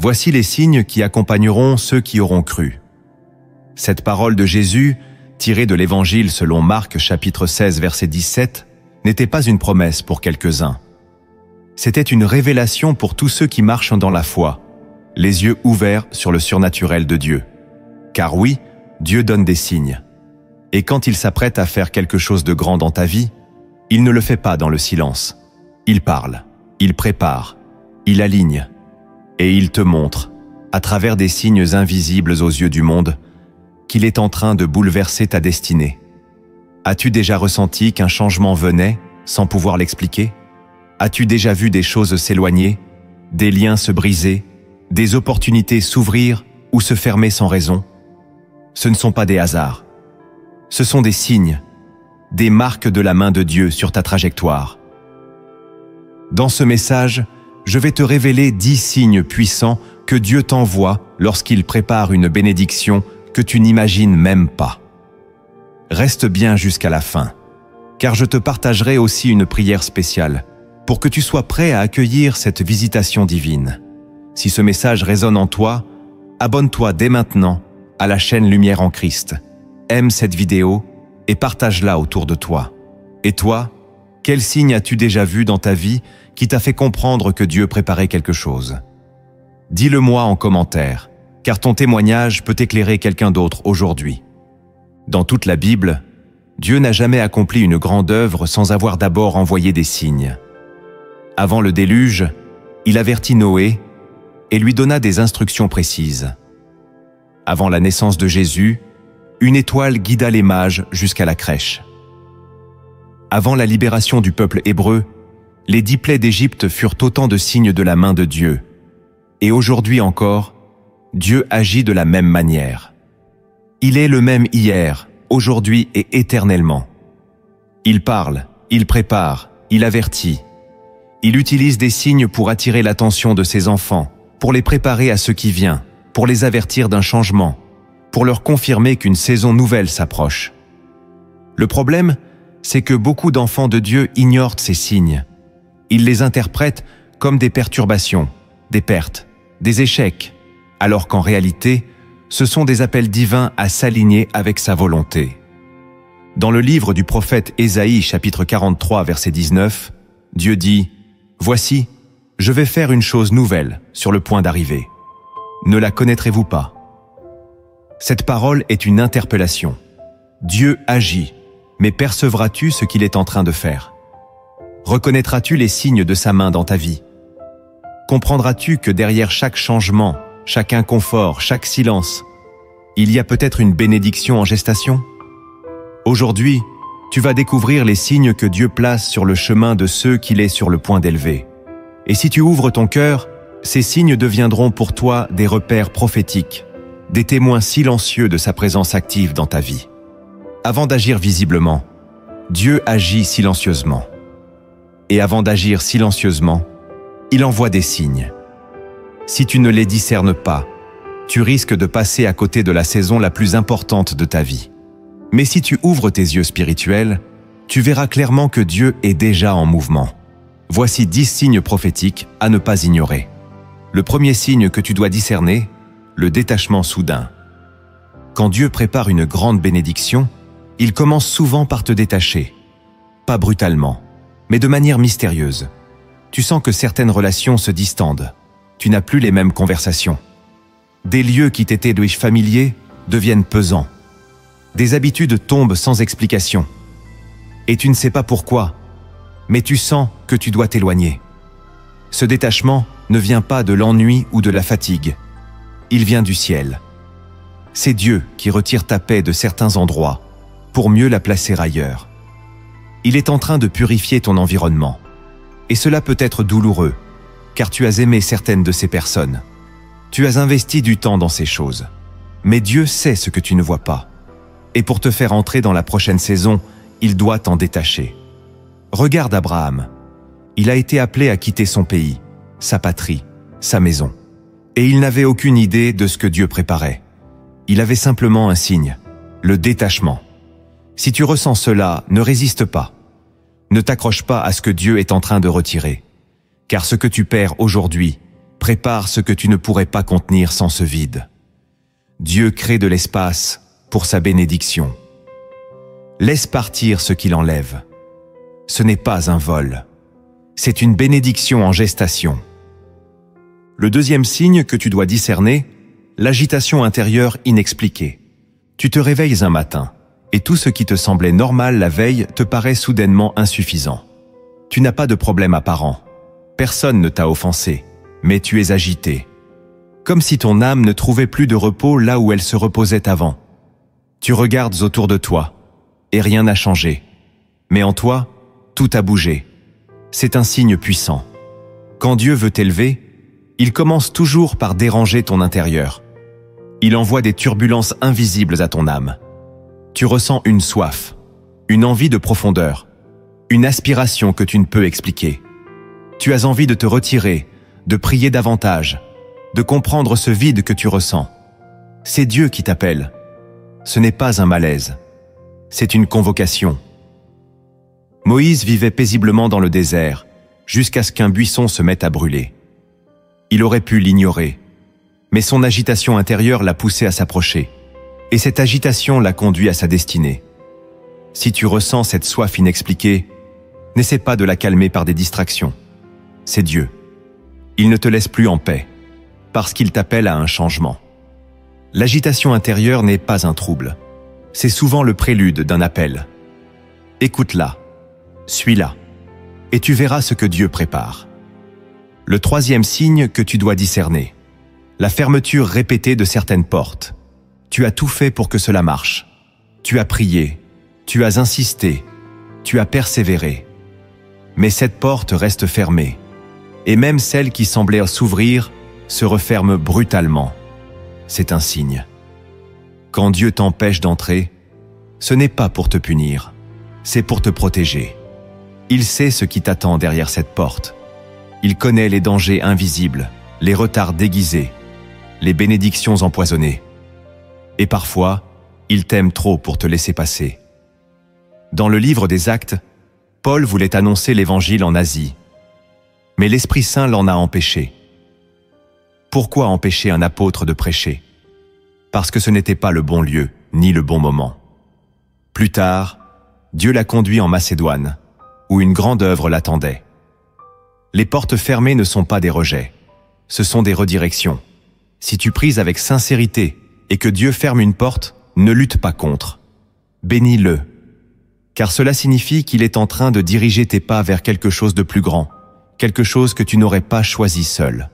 Voici les signes qui accompagneront ceux qui auront cru. Cette parole de Jésus, tirée de l'Évangile selon Marc chapitre 16 verset 17, n'était pas une promesse pour quelques-uns. C'était une révélation pour tous ceux qui marchent dans la foi, les yeux ouverts sur le surnaturel de Dieu. Car oui, Dieu donne des signes. Et quand il s'apprête à faire quelque chose de grand dans ta vie, il ne le fait pas dans le silence. Il parle, il prépare, il aligne, et il te montre, à travers des signes invisibles aux yeux du monde, qu'il est en train de bouleverser ta destinée. As-tu déjà ressenti qu'un changement venait sans pouvoir l'expliquer? As-tu déjà vu des choses s'éloigner, des liens se briser, des opportunités s'ouvrir ou se fermer sans raison? Ce ne sont pas des hasards. Ce sont des signes, des marques de la main de Dieu sur ta trajectoire. Dans ce message, je vais te révéler 10 signes puissants que Dieu t'envoie lorsqu'il prépare une bénédiction que tu n'imagines même pas. Reste bien jusqu'à la fin, car je te partagerai aussi une prière spéciale pour que tu sois prêt à accueillir cette visitation divine. Si ce message résonne en toi, abonne-toi dès maintenant à la chaîne Lumière en Christ. Aime cette vidéo et partage-la autour de toi. Et toi, quel signe as-tu déjà vu dans ta vie qui t'a fait comprendre que Dieu préparait quelque chose? Dis-le-moi en commentaire, car ton témoignage peut éclairer quelqu'un d'autre aujourd'hui. Dans toute la Bible, Dieu n'a jamais accompli une grande œuvre sans avoir d'abord envoyé des signes. Avant le déluge, il avertit Noé et lui donna des instructions précises. Avant la naissance de Jésus, une étoile guida les mages jusqu'à la crèche. Avant la libération du peuple hébreu, les 10 plaies d'Égypte furent autant de signes de la main de Dieu. Et aujourd'hui encore, Dieu agit de la même manière. Il est le même hier, aujourd'hui et éternellement. Il parle, il prépare, il avertit. Il utilise des signes pour attirer l'attention de ses enfants, pour les préparer à ce qui vient, pour les avertir d'un changement, pour leur confirmer qu'une saison nouvelle s'approche. Le problème, c'est que beaucoup d'enfants de Dieu ignorent ces signes. Ils les interprètent comme des perturbations, des pertes, des échecs, alors qu'en réalité, ce sont des appels divins à s'aligner avec sa volonté. Dans le livre du prophète Ésaïe, chapitre 43, verset 19, Dieu dit « Voici, je vais faire une chose nouvelle sur le point d'arriver. Ne la connaîtrez-vous pas ?» Cette parole est une interpellation. Dieu agit, mais percevras-tu ce qu'il est en train de faire? Reconnaîtras-tu les signes de sa main dans ta vie? Comprendras-tu que derrière chaque changement, chaque inconfort, chaque silence, il y a peut-être une bénédiction en gestation? Aujourd'hui, tu vas découvrir les signes que Dieu place sur le chemin de ceux qu'il est sur le point d'élever. Et si tu ouvres ton cœur, ces signes deviendront pour toi des repères prophétiques, des témoins silencieux de sa présence active dans ta vie. Avant d'agir visiblement, Dieu agit silencieusement. Et avant d'agir silencieusement, il envoie des signes. Si tu ne les discernes pas, tu risques de passer à côté de la saison la plus importante de ta vie. Mais si tu ouvres tes yeux spirituels, tu verras clairement que Dieu est déjà en mouvement. Voici 10 signes prophétiques à ne pas ignorer. Le premier signe que tu dois discerner, le détachement soudain. Quand Dieu prépare une grande bénédiction, il commence souvent par te détacher. Pas brutalement, mais de manière mystérieuse. Tu sens que certaines relations se distendent. Tu n'as plus les mêmes conversations. Des lieux qui t'étaient familiers deviennent pesants. Des habitudes tombent sans explication. Et tu ne sais pas pourquoi, mais tu sens que tu dois t'éloigner. Ce détachement ne vient pas de l'ennui ou de la fatigue. Il vient du ciel. C'est Dieu qui retire ta paix de certains endroits pour mieux la placer ailleurs. Il est en train de purifier ton environnement. Et cela peut être douloureux, car tu as aimé certaines de ces personnes. Tu as investi du temps dans ces choses. Mais Dieu sait ce que tu ne vois pas. Et pour te faire entrer dans la prochaine saison, il doit t'en détacher. Regarde Abraham. Il a été appelé à quitter son pays, sa patrie, sa maison. Et il n'avait aucune idée de ce que Dieu préparait. Il avait simplement un signe, le détachement. Si tu ressens cela, ne résiste pas. Ne t'accroche pas à ce que Dieu est en train de retirer. Car ce que tu perds aujourd'hui prépare ce que tu ne pourrais pas contenir sans ce vide. Dieu crée de l'espace pour sa bénédiction. Laisse partir ce qu'il enlève. Ce n'est pas un vol. C'est une bénédiction en gestation. Le deuxième signe que tu dois discerner, l'agitation intérieure inexpliquée. Tu te réveilles un matin, et tout ce qui te semblait normal la veille te paraît soudainement insuffisant. Tu n'as pas de problème apparent. Personne ne t'a offensé, mais tu es agité. Comme si ton âme ne trouvait plus de repos là où elle se reposait avant. Tu regardes autour de toi, et rien n'a changé. Mais en toi, tout a bougé. C'est un signe puissant. Quand Dieu veut t'élever, il commence toujours par déranger ton intérieur. Il envoie des turbulences invisibles à ton âme. Tu ressens une soif, une envie de profondeur, une aspiration que tu ne peux expliquer. Tu as envie de te retirer, de prier davantage, de comprendre ce vide que tu ressens. C'est Dieu qui t'appelle. Ce n'est pas un malaise. C'est une convocation. Moïse vivait paisiblement dans le désert, jusqu'à ce qu'un buisson se mette à brûler. Il aurait pu l'ignorer, mais son agitation intérieure l'a poussé à s'approcher, et cette agitation l'a conduit à sa destinée. Si tu ressens cette soif inexpliquée, n'essaie pas de la calmer par des distractions. C'est Dieu. Il ne te laisse plus en paix, parce qu'il t'appelle à un changement. L'agitation intérieure n'est pas un trouble. C'est souvent le prélude d'un appel. Écoute-la, suis-la, et tu verras ce que Dieu prépare. Le troisième signe que tu dois discerner, la fermeture répétée de certaines portes. Tu as tout fait pour que cela marche. Tu as prié, tu as insisté, tu as persévéré. Mais cette porte reste fermée, et même celle qui semblait s'ouvrir se referme brutalement. C'est un signe. Quand Dieu t'empêche d'entrer, ce n'est pas pour te punir, c'est pour te protéger. Il sait ce qui t'attend derrière cette porte. Il connaît les dangers invisibles, les retards déguisés, les bénédictions empoisonnées. Et parfois, il t'aime trop pour te laisser passer. Dans le livre des Actes, Paul voulait annoncer l'Évangile en Asie, mais l'Esprit Saint l'en a empêché. Pourquoi empêcher un apôtre de prêcher? Parce que ce n'était pas le bon lieu, ni le bon moment. Plus tard, Dieu l'a conduit en Macédoine, où une grande œuvre l'attendait. Les portes fermées ne sont pas des rejets, ce sont des redirections. Si tu pries avec sincérité et que Dieu ferme une porte, ne lutte pas contre. Bénis-le, car cela signifie qu'il est en train de diriger tes pas vers quelque chose de plus grand, quelque chose que tu n'aurais pas choisi seul.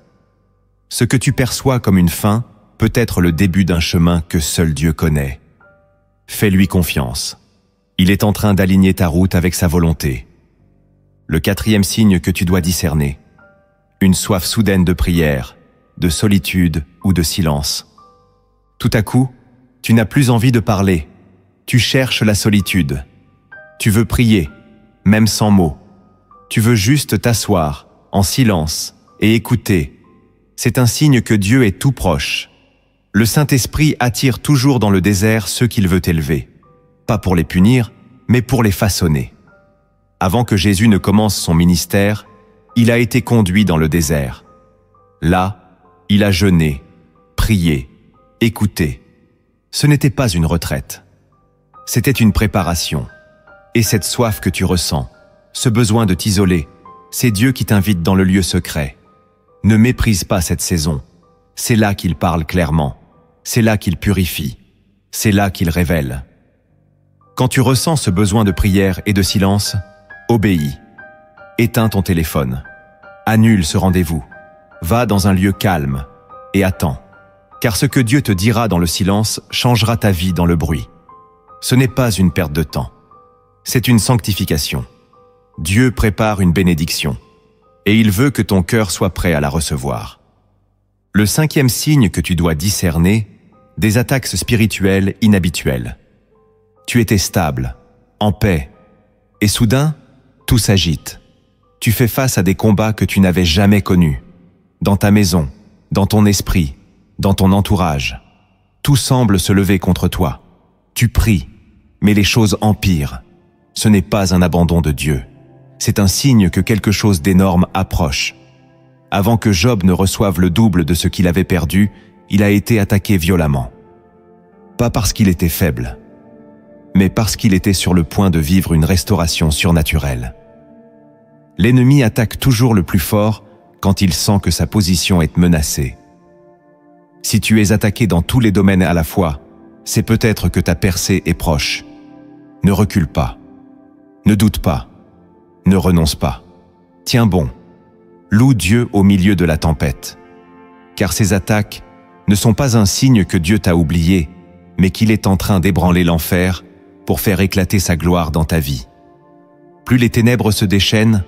Ce que tu perçois comme une fin peut être le début d'un chemin que seul Dieu connaît. Fais-lui confiance. Il est en train d'aligner ta route avec sa volonté. Le quatrième signe que tu dois discerner, une soif soudaine de prière, de solitude ou de silence. Tout à coup, tu n'as plus envie de parler. Tu cherches la solitude. Tu veux prier, même sans mots. Tu veux juste t'asseoir, en silence, et écouter. C'est un signe que Dieu est tout proche. Le Saint-Esprit attire toujours dans le désert ceux qu'il veut élever. Pas pour les punir, mais pour les façonner. Avant que Jésus ne commence son ministère, il a été conduit dans le désert. Là, il a jeûné, prié, écouté. Ce n'était pas une retraite. C'était une préparation. Et cette soif que tu ressens, ce besoin de t'isoler, c'est Dieu qui t'invite dans le lieu secret. Ne méprise pas cette saison. C'est là qu'il parle clairement. C'est là qu'il purifie. C'est là qu'il révèle. Quand tu ressens ce besoin de prière et de silence, obéis. Éteins ton téléphone. Annule ce rendez-vous. Va dans un lieu calme et attends. Car ce que Dieu te dira dans le silence changera ta vie dans le bruit. Ce n'est pas une perte de temps. C'est une sanctification. Dieu prépare une bénédiction. Et il veut que ton cœur soit prêt à la recevoir. Le cinquième signe que tu dois discerner, des attaques spirituelles inhabituelles. Tu étais stable, en paix, et soudain, tout s'agite. Tu fais face à des combats que tu n'avais jamais connus. Dans ta maison, dans ton esprit, dans ton entourage. Tout semble se lever contre toi. Tu pries, mais les choses empirent. Ce n'est pas un abandon de Dieu. C'est un signe que quelque chose d'énorme approche. avant que Job ne reçoive le double de ce qu'il avait perdu, il a été attaqué violemment. Pas parce qu'il était faible, mais parce qu'il était sur le point de vivre une restauration surnaturelle. L'ennemi attaque toujours le plus fort quand il sent que sa position est menacée. Si tu es attaqué dans tous les domaines à la fois, c'est peut-être que ta percée est proche. Ne recule pas. Ne doute pas. Ne renonce pas. Tiens bon. Loue Dieu au milieu de la tempête. Car ces attaques ne sont pas un signe que Dieu t'a oublié, mais qu'il est en train d'ébranler l'enfer pour faire éclater sa gloire dans ta vie. Plus les ténèbres se déchaînent,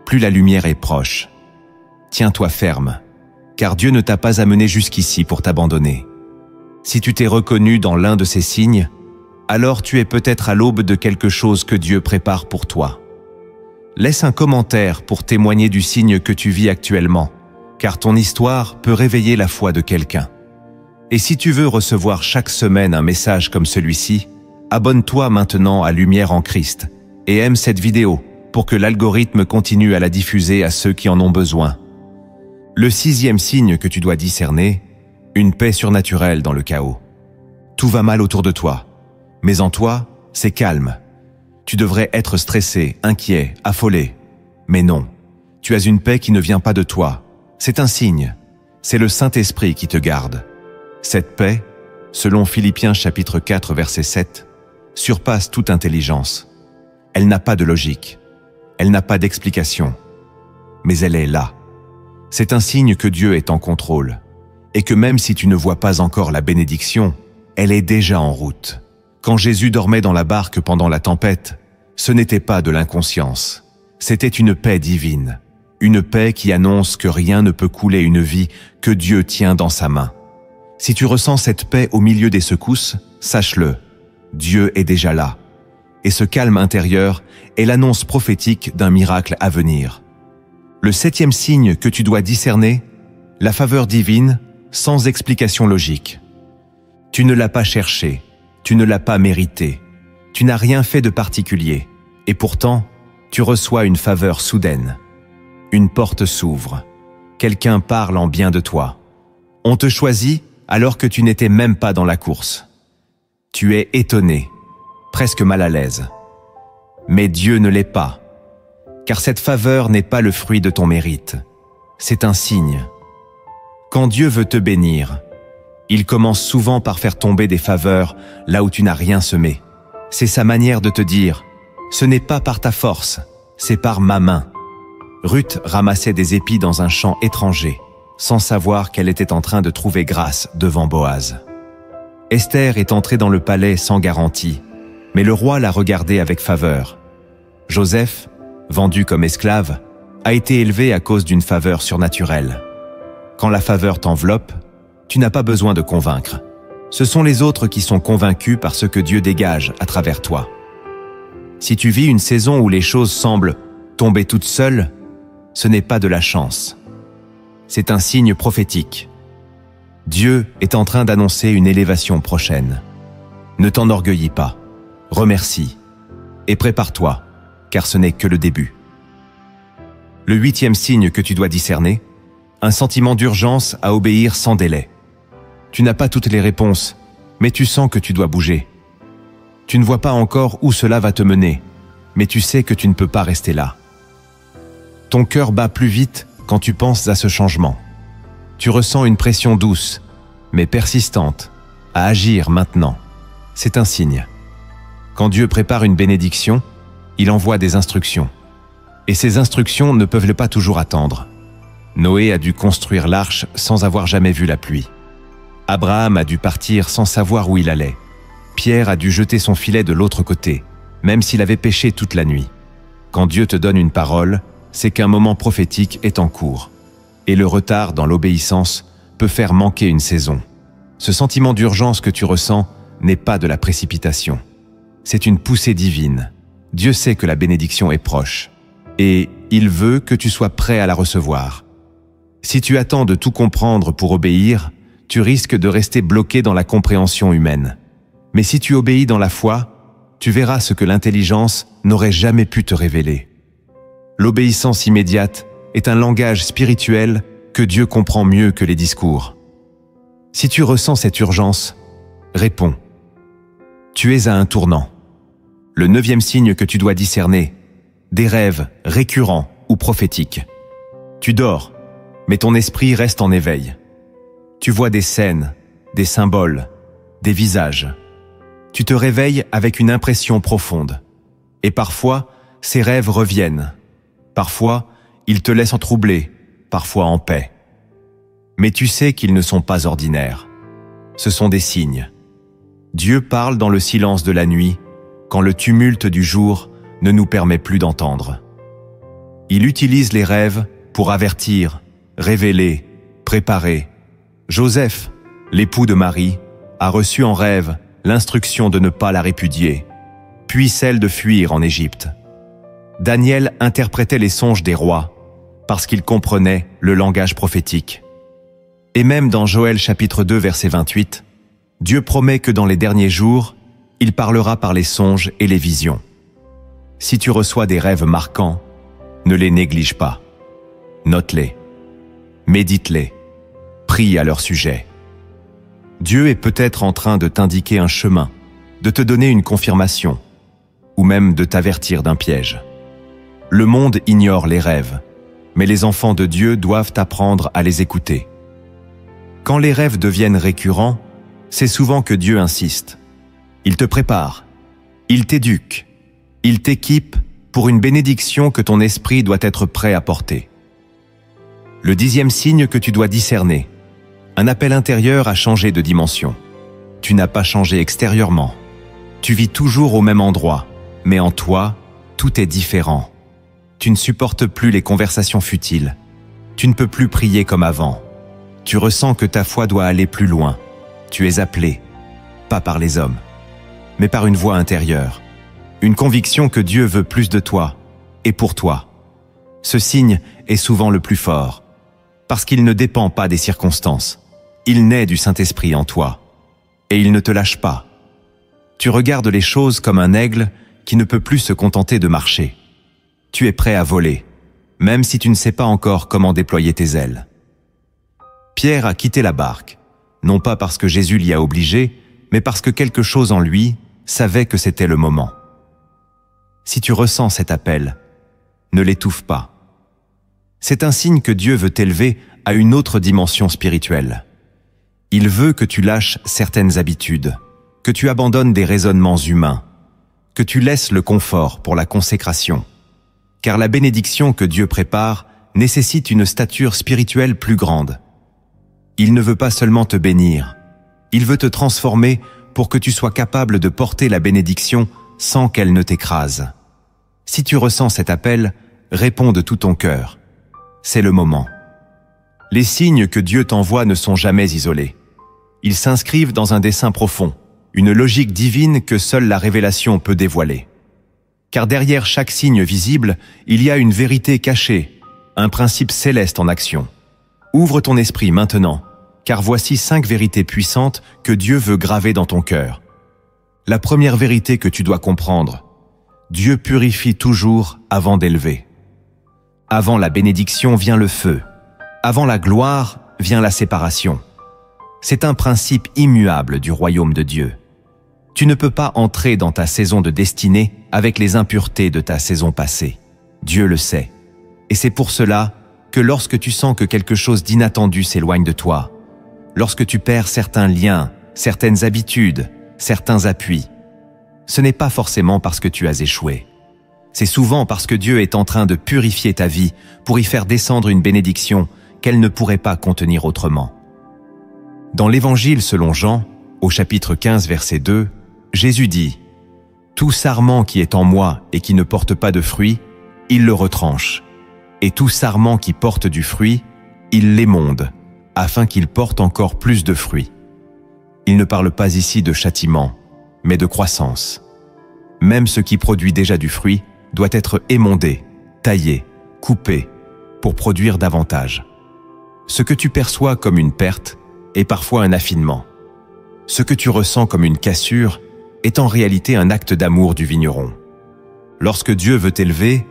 plus la lumière est proche. Tiens-toi ferme, car Dieu ne t'a pas amené jusqu'ici pour t'abandonner. Si tu t'es reconnu dans l'un de ces signes, alors tu es peut-être à l'aube de quelque chose que Dieu prépare pour toi. Laisse un commentaire pour témoigner du signe que tu vis actuellement, car ton histoire peut réveiller la foi de quelqu'un. Et si tu veux recevoir chaque semaine un message comme celui-ci, abonne-toi maintenant à Lumière en Christ et aime cette vidéo pour que l'algorithme continue à la diffuser à ceux qui en ont besoin. Le 6e signe que tu dois discerner, une paix surnaturelle dans le chaos. Tout va mal autour de toi, mais en toi, c'est calme. Tu devrais être stressé, inquiet, affolé. Mais non, tu as une paix qui ne vient pas de toi. C'est un signe. C'est le Saint-Esprit qui te garde. Cette paix, selon Philippiens chapitre 4 verset 7, surpasse toute intelligence. Elle n'a pas de logique. Elle n'a pas d'explication. Mais elle est là. C'est un signe que Dieu est en contrôle. Et que même si tu ne vois pas encore la bénédiction, elle est déjà en route. Quand Jésus dormait dans la barque pendant la tempête, ce n'était pas de l'inconscience. C'était une paix divine. Une paix qui annonce que rien ne peut couler une vie que Dieu tient dans sa main. Si tu ressens cette paix au milieu des secousses, sache-le, Dieu est déjà là. Et ce calme intérieur est l'annonce prophétique d'un miracle à venir. Le 7e signe que tu dois discerner, la faveur divine sans explication logique. Tu ne l'as pas cherché, tu ne l'as pas mérité, tu n'as rien fait de particulier, et pourtant, tu reçois une faveur soudaine. Une porte s'ouvre, quelqu'un parle en bien de toi. On te choisit alors que tu n'étais même pas dans la course. Tu es étonné, presque mal à l'aise. Mais Dieu ne l'est pas, car cette faveur n'est pas le fruit de ton mérite. C'est un signe. Quand Dieu veut te bénir, il commence souvent par faire tomber des faveurs là où tu n'as rien semé. C'est sa manière de te dire « Ce n'est pas par ta force, c'est par ma main ». Ruth ramassait des épis dans un champ étranger, sans savoir qu'elle était en train de trouver grâce devant Boaz. Esther est entrée dans le palais sans garantie, mais le roi l'a regardée avec faveur. Joseph, vendu comme esclave, a été élevé à cause d'une faveur surnaturelle. Quand la faveur t'enveloppe, tu n'as pas besoin de convaincre. Ce sont les autres qui sont convaincus par ce que Dieu dégage à travers toi. Si tu vis une saison où les choses semblent tomber toutes seules, ce n'est pas de la chance. C'est un signe prophétique. Dieu est en train d'annoncer une élévation prochaine. Ne t'enorgueillis pas, remercie et prépare-toi, car ce n'est que le début. Le 8e signe que tu dois discerner, un sentiment d'urgence à obéir sans délai. Tu n'as pas toutes les réponses, mais tu sens que tu dois bouger. Tu ne vois pas encore où cela va te mener, mais tu sais que tu ne peux pas rester là. Ton cœur bat plus vite quand tu penses à ce changement. Tu ressens une pression douce, mais persistante, à agir maintenant. C'est un signe. Quand Dieu prépare une bénédiction, il envoie des instructions. Et ces instructions ne peuvent pas toujours attendre. Noé a dû construire l'arche sans avoir jamais vu la pluie. Abraham a dû partir sans savoir où il allait. Pierre a dû jeter son filet de l'autre côté, même s'il avait pêché toute la nuit. Quand Dieu te donne une parole, c'est qu'un moment prophétique est en cours. Et le retard dans l'obéissance peut faire manquer une saison. Ce sentiment d'urgence que tu ressens n'est pas de la précipitation. C'est une poussée divine. Dieu sait que la bénédiction est proche. Et il veut que tu sois prêt à la recevoir. Si tu attends de tout comprendre pour obéir, tu risques de rester bloqué dans la compréhension humaine. Mais si tu obéis dans la foi, tu verras ce que l'intelligence n'aurait jamais pu te révéler. L'obéissance immédiate est un langage spirituel que Dieu comprend mieux que les discours. Si tu ressens cette urgence, réponds. Tu es à un tournant. Le 9e signe que tu dois discerner, des rêves récurrents ou prophétiques. Tu dors, mais ton esprit reste en éveil. Tu vois des scènes, des symboles, des visages. Tu te réveilles avec une impression profonde. Et parfois, ces rêves reviennent. Parfois, ils te laissent troublé, parfois en paix. Mais tu sais qu'ils ne sont pas ordinaires. Ce sont des signes. Dieu parle dans le silence de la nuit, quand le tumulte du jour ne nous permet plus d'entendre. Il utilise les rêves pour avertir, révéler, préparer. Joseph, l'époux de Marie, a reçu en rêve l'instruction de ne pas la répudier, puis celle de fuir en Égypte. Daniel interprétait les songes des rois, parce qu'il comprenait le langage prophétique. Et même dans Joël chapitre 2 verset 28, Dieu promet que dans les derniers jours, il parlera par les songes et les visions. Si tu reçois des rêves marquants, ne les néglige pas. Note-les, médite-les, prie à leur sujet. Dieu est peut-être en train de t'indiquer un chemin, de te donner une confirmation, ou même de t'avertir d'un piège. Le monde ignore les rêves, mais les enfants de Dieu doivent apprendre à les écouter. Quand les rêves deviennent récurrents, c'est souvent que Dieu insiste. Il te prépare, il t'éduque, il t'équipe pour une bénédiction que ton esprit doit être prêt à porter. Le 10e signe que tu dois discerner, un appel intérieur a changé de dimension. Tu n'as pas changé extérieurement. Tu vis toujours au même endroit, mais en toi, tout est différent. Tu ne supportes plus les conversations futiles. Tu ne peux plus prier comme avant. Tu ressens que ta foi doit aller plus loin. Tu es appelé, pas par les hommes, mais par une voix intérieure. Une conviction que Dieu veut plus de toi, et pour toi. Ce signe est souvent le plus fort, parce qu'il ne dépend pas des circonstances. Il naît du Saint-Esprit en toi, et il ne te lâche pas. Tu regardes les choses comme un aigle qui ne peut plus se contenter de marcher. Tu es prêt à voler, même si tu ne sais pas encore comment déployer tes ailes. Pierre a quitté la barque, non pas parce que Jésus l'y a obligé, mais parce que quelque chose en lui savait que c'était le moment. Si tu ressens cet appel, ne l'étouffe pas. C'est un signe que Dieu veut t'élever à une autre dimension spirituelle. Il veut que tu lâches certaines habitudes, que tu abandonnes des raisonnements humains, que tu laisses le confort pour la consécration. Car la bénédiction que Dieu prépare nécessite une stature spirituelle plus grande. Il ne veut pas seulement te bénir, il veut te transformer pour que tu sois capable de porter la bénédiction sans qu'elle ne t'écrase. Si tu ressens cet appel, réponds de tout ton cœur. C'est le moment. Les signes que Dieu t'envoie ne sont jamais isolés. Ils s'inscrivent dans un dessein profond, une logique divine que seule la révélation peut dévoiler. Car derrière chaque signe visible, il y a une vérité cachée, un principe céleste en action. Ouvre ton esprit maintenant, car voici 5 vérités puissantes que Dieu veut graver dans ton cœur. La première vérité que tu dois comprendre, Dieu purifie toujours avant d'élever. Avant la bénédiction vient le feu. Avant la gloire vient la séparation. C'est un principe immuable du royaume de Dieu. Tu ne peux pas entrer dans ta saison de destinée avec les impuretés de ta saison passée. Dieu le sait. Et c'est pour cela que lorsque tu sens que quelque chose d'inattendu s'éloigne de toi, lorsque tu perds certains liens, certaines habitudes, certains appuis, ce n'est pas forcément parce que tu as échoué. C'est souvent parce que Dieu est en train de purifier ta vie pour y faire descendre une bénédiction qu'elle ne pourrait pas contenir autrement. Dans l'Évangile selon Jean, au chapitre 15, verset 2, Jésus dit « Tout sarment qui est en moi et qui ne porte pas de fruit, il le retranche. Et tout sarment qui porte du fruit, il l'émonde, afin qu'il porte encore plus de fruits. » Il ne parle pas ici de châtiment, mais de croissance. Même ce qui produit déjà du fruit doit être émondé, taillé, coupé, pour produire davantage. Ce que tu perçois comme une perte est parfois un affinement. Ce que tu ressens comme une cassure est en réalité un acte d'amour du vigneron. Lorsque Dieu veut t'élever,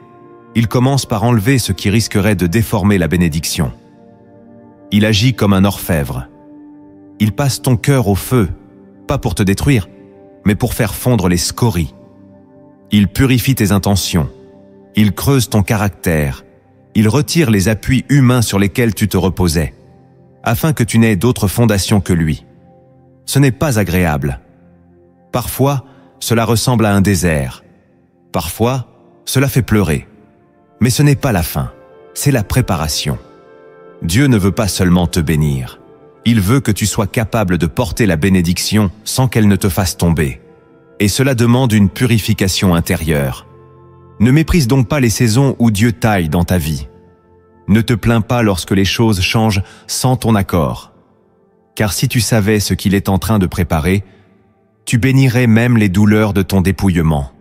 il commence par enlever ce qui risquerait de déformer la bénédiction. Il agit comme un orfèvre. Il passe ton cœur au feu, pas pour te détruire, mais pour faire fondre les scories. Il purifie tes intentions. Il creuse ton caractère. Il retire les appuis humains sur lesquels tu te reposais, afin que tu n'aies d'autre fondation que lui. Ce n'est pas agréable. Parfois, cela ressemble à un désert. Parfois, cela fait pleurer. Mais ce n'est pas la fin, c'est la préparation. Dieu ne veut pas seulement te bénir. Il veut que tu sois capable de porter la bénédiction sans qu'elle ne te fasse tomber. Et cela demande une purification intérieure. Ne méprise donc pas les saisons où Dieu taille dans ta vie. Ne te plains pas lorsque les choses changent sans ton accord. Car si tu savais ce qu'il est en train de préparer, tu bénirais même les douleurs de ton dépouillement.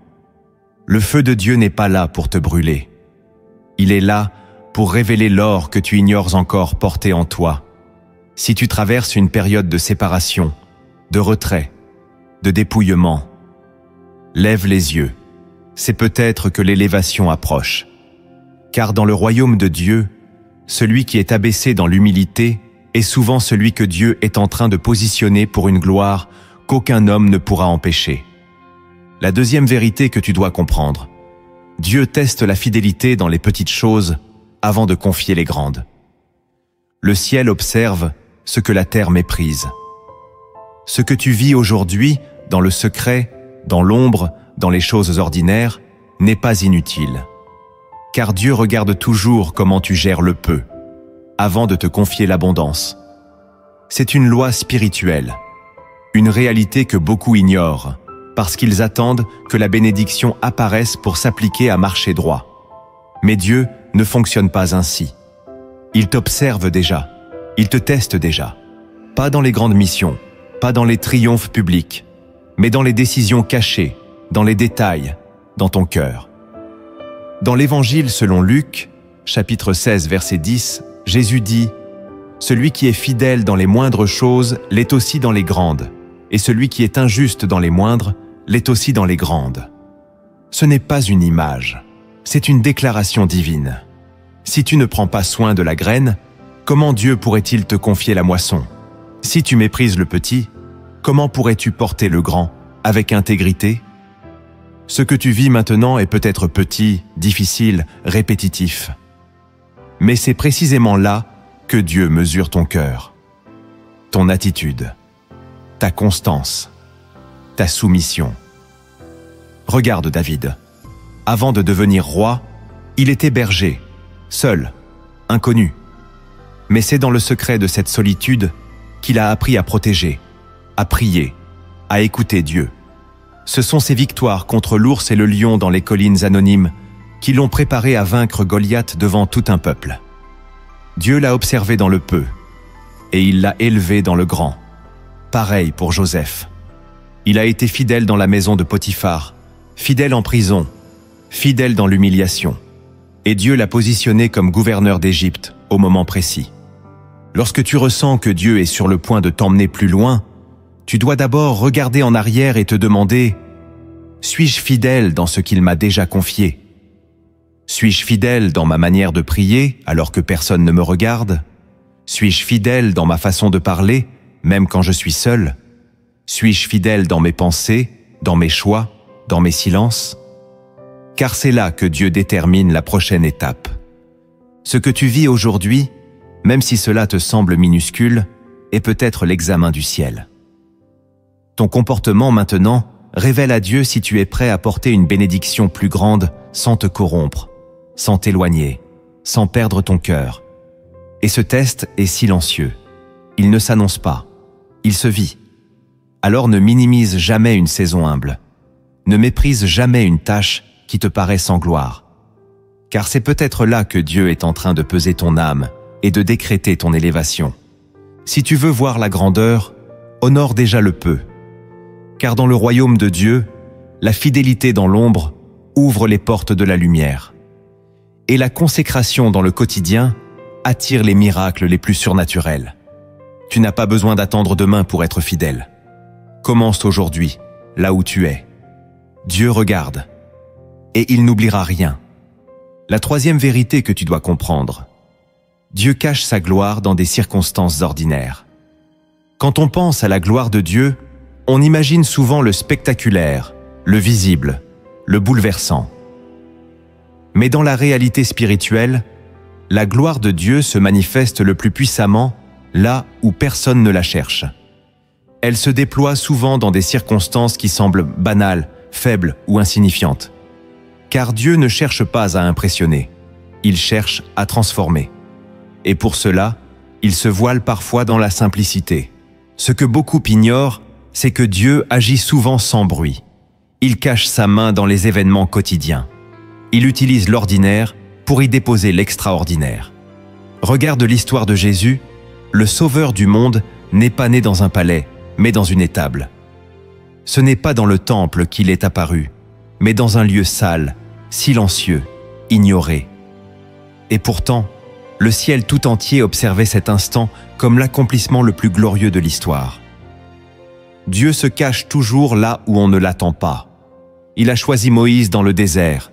Le feu de Dieu n'est pas là pour te brûler. Il est là pour révéler l'or que tu ignores encore porté en toi. Si tu traverses une période de séparation, de retrait, de dépouillement, lève les yeux. C'est peut-être que l'élévation approche. Car dans le royaume de Dieu, celui qui est abaissé dans l'humilité est souvent celui que Dieu est en train de positionner pour une gloire qu'aucun homme ne pourra empêcher. La deuxième vérité que tu dois comprendre: Dieu teste la fidélité dans les petites choses avant de confier les grandes. Le ciel observe ce que la terre méprise. Ce que tu vis aujourd'hui, dans le secret, dans l'ombre, dans les choses ordinaires, n'est pas inutile. Car Dieu regarde toujours comment tu gères le peu, avant de te confier l'abondance. C'est une loi spirituelle, une réalité que beaucoup ignorent, parce qu'ils attendent que la bénédiction apparaisse pour s'appliquer à marcher droit. Mais Dieu ne fonctionne pas ainsi. Il t'observe déjà, il te teste déjà. Pas dans les grandes missions, pas dans les triomphes publics, mais dans les décisions cachées, dans les détails, dans ton cœur. Dans l'Évangile selon Luc, chapitre 16, verset 10, Jésus dit « Celui qui est fidèle dans les moindres choses l'est aussi dans les grandes, et celui qui est injuste dans les moindres l'est aussi dans les grandes. » Ce n'est pas une image, c'est une déclaration divine. Si tu ne prends pas soin de la graine, comment Dieu pourrait-il te confier la moisson? Si tu méprises le petit, comment pourrais-tu porter le grand avec intégrité? Ce que tu vis maintenant est peut-être petit, difficile, répétitif. Mais c'est précisément là que Dieu mesure ton cœur, ton attitude, ta constance, ta soumission. Regarde David. Avant de devenir roi, il était berger, seul, inconnu. Mais c'est dans le secret de cette solitude qu'il a appris à protéger, à prier, à écouter Dieu. Ce sont ces victoires contre l'ours et le lion dans les collines anonymes qui l'ont préparé à vaincre Goliath devant tout un peuple. Dieu l'a observé dans le peu, et il l'a élevé dans le grand. Pareil pour Joseph. Il a été fidèle dans la maison de Potiphar, fidèle en prison, fidèle dans l'humiliation. Et Dieu l'a positionné comme gouverneur d'Égypte au moment précis. Lorsque tu ressens que Dieu est sur le point de t'emmener plus loin, tu dois d'abord regarder en arrière et te demander « Suis-je fidèle dans ce qu'il m'a déjà confié ? Suis-je fidèle dans ma manière de prier alors que personne ne me regarde ? Suis-je fidèle dans ma façon de parler, même quand je suis seul ? Suis-je fidèle dans mes pensées, dans mes choix, dans mes silences ? Car c'est là que Dieu détermine la prochaine étape. Ce que tu vis aujourd'hui, même si cela te semble minuscule, est peut-être l'examen du ciel. Ton comportement maintenant révèle à Dieu si tu es prêt à porter une bénédiction plus grande sans te corrompre, sans t'éloigner, sans perdre ton cœur. Et ce test est silencieux. Il ne s'annonce pas. Il se vit. Alors ne minimise jamais une saison humble. Ne méprise jamais une tâche qui te paraît sans gloire. Car c'est peut-être là que Dieu est en train de peser ton âme et de décréter ton élévation. Si tu veux voir la grandeur, honore déjà le peu. Car dans le royaume de Dieu, la fidélité dans l'ombre ouvre les portes de la lumière. Et la consécration dans le quotidien attire les miracles les plus surnaturels. Tu n'as pas besoin d'attendre demain pour être fidèle. Commence aujourd'hui, là où tu es. Dieu regarde, et il n'oubliera rien. La troisième vérité que tu dois comprendre. Dieu cache sa gloire dans des circonstances ordinaires. Quand on pense à la gloire de Dieu, on imagine souvent le spectaculaire, le visible, le bouleversant. Mais dans la réalité spirituelle, la gloire de Dieu se manifeste le plus puissamment là où personne ne la cherche. Elle se déploie souvent dans des circonstances qui semblent banales, faibles ou insignifiantes. Car Dieu ne cherche pas à impressionner, il cherche à transformer. Et pour cela, il se voile parfois dans la simplicité. Ce que beaucoup ignorent, c'est que Dieu agit souvent sans bruit. Il cache sa main dans les événements quotidiens. Il utilise l'ordinaire pour y déposer l'extraordinaire. Regarde l'histoire de Jésus, le Sauveur du monde n'est pas né dans un palais, mais dans une étable. Ce n'est pas dans le temple qu'il est apparu, mais dans un lieu sale, silencieux, ignoré. Et pourtant, le ciel tout entier observait cet instant comme l'accomplissement le plus glorieux de l'histoire. Dieu se cache toujours là où on ne l'attend pas. Il a choisi Moïse dans le désert.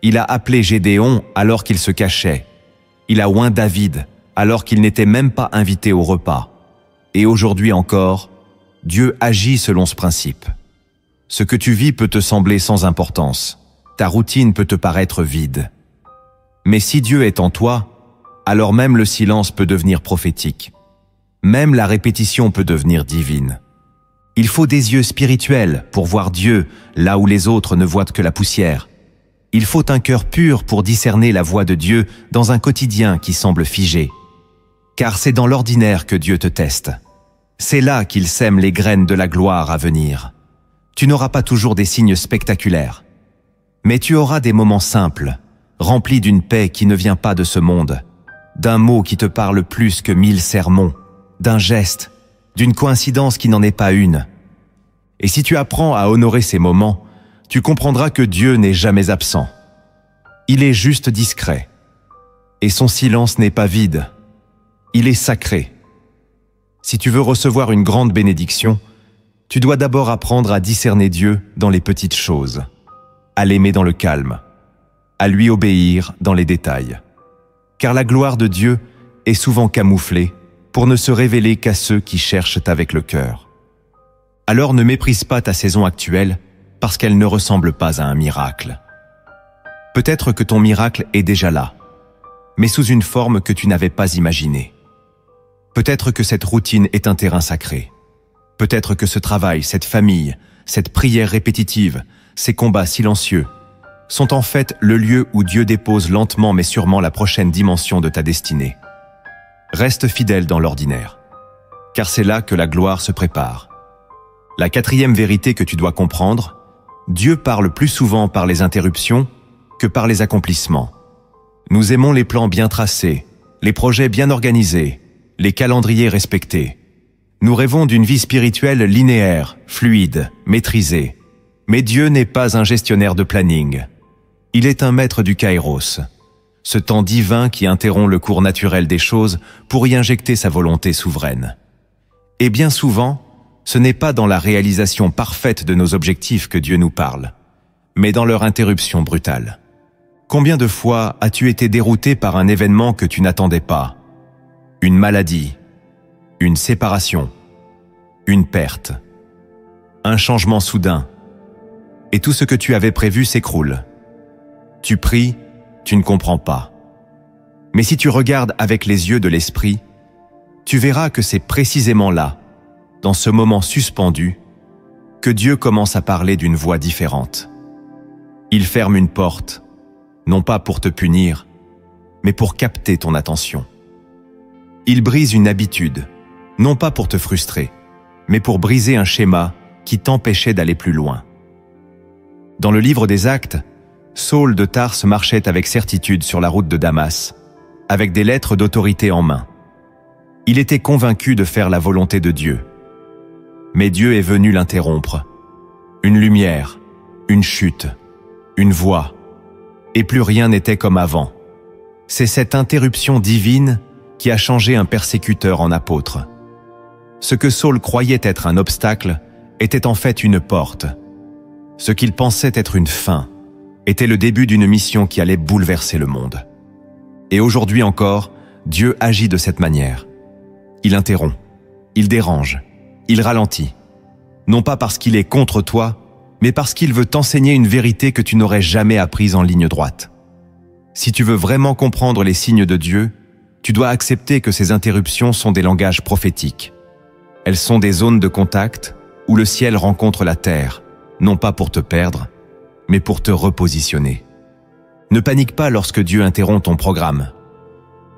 Il a appelé Gédéon alors qu'il se cachait. Il a oint David alors qu'il n'était même pas invité au repas. Et aujourd'hui encore, Dieu agit selon ce principe. Ce que tu vis peut te sembler sans importance. Ta routine peut te paraître vide. Mais si Dieu est en toi, alors même le silence peut devenir prophétique. Même la répétition peut devenir divine. Il faut des yeux spirituels pour voir Dieu là où les autres ne voient que la poussière. Il faut un cœur pur pour discerner la voix de Dieu dans un quotidien qui semble figé. Car c'est dans l'ordinaire que Dieu te teste. C'est là qu'il sème les graines de la gloire à venir. Tu n'auras pas toujours des signes spectaculaires. Mais tu auras des moments simples, remplis d'une paix qui ne vient pas de ce monde, d'un mot qui te parle plus que 1000 sermons, d'un geste, d'une coïncidence qui n'en est pas une. Et si tu apprends à honorer ces moments, tu comprendras que Dieu n'est jamais absent. Il est juste discret. Et son silence n'est pas vide. Il est sacré. Si tu veux recevoir une grande bénédiction, tu dois d'abord apprendre à discerner Dieu dans les petites choses, à l'aimer dans le calme, à lui obéir dans les détails. Car la gloire de Dieu est souvent camouflée pour ne se révéler qu'à ceux qui cherchent avec le cœur. Alors ne méprise pas ta saison actuelle parce qu'elle ne ressemble pas à un miracle. Peut-être que ton miracle est déjà là, mais sous une forme que tu n'avais pas imaginée. Peut-être que cette routine est un terrain sacré. Peut-être que ce travail, cette famille, cette prière répétitive, ces combats silencieux, sont en fait le lieu où Dieu dépose lentement mais sûrement la prochaine dimension de ta destinée. Reste fidèle dans l'ordinaire, car c'est là que la gloire se prépare. La quatrième vérité que tu dois comprendre, Dieu parle plus souvent par les interruptions que par les accomplissements. Nous aimons les plans bien tracés, les projets bien organisés, les calendriers respectés. Nous rêvons d'une vie spirituelle linéaire, fluide, maîtrisée. Mais Dieu n'est pas un gestionnaire de planning. Il est un maître du kairos, ce temps divin qui interrompt le cours naturel des choses pour y injecter sa volonté souveraine. Et bien souvent, ce n'est pas dans la réalisation parfaite de nos objectifs que Dieu nous parle, mais dans leur interruption brutale. Combien de fois as-tu été dérouté par un événement que tu n'attendais pas? Une maladie, une séparation, une perte, un changement soudain, et tout ce que tu avais prévu s'écroule. Tu pries, tu ne comprends pas. Mais si tu regardes avec les yeux de l'esprit, tu verras que c'est précisément là, dans ce moment suspendu, que Dieu commence à parler d'une voix différente. Il ferme une porte, non pas pour te punir, mais pour capter ton attention. Il brise une habitude, non pas pour te frustrer, mais pour briser un schéma qui t'empêchait d'aller plus loin. Dans le livre des Actes, Saul de Tarse marchait avec certitude sur la route de Damas, avec des lettres d'autorité en main. Il était convaincu de faire la volonté de Dieu. Mais Dieu est venu l'interrompre. Une lumière, une chute, une voix, et plus rien n'était comme avant. C'est cette interruption divine qui a changé un persécuteur en apôtre. Ce que Saul croyait être un obstacle était en fait une porte. Ce qu'il pensait être une fin était le début d'une mission qui allait bouleverser le monde. Et aujourd'hui encore, Dieu agit de cette manière. Il interrompt, il dérange, il ralentit. Non pas parce qu'il est contre toi, mais parce qu'il veut t'enseigner une vérité que tu n'aurais jamais apprise en ligne droite. Si tu veux vraiment comprendre les signes de Dieu, tu dois accepter que ces interruptions sont des langages prophétiques. Elles sont des zones de contact où le ciel rencontre la terre, non pas pour te perdre, mais pour te repositionner. Ne panique pas lorsque Dieu interrompt ton programme.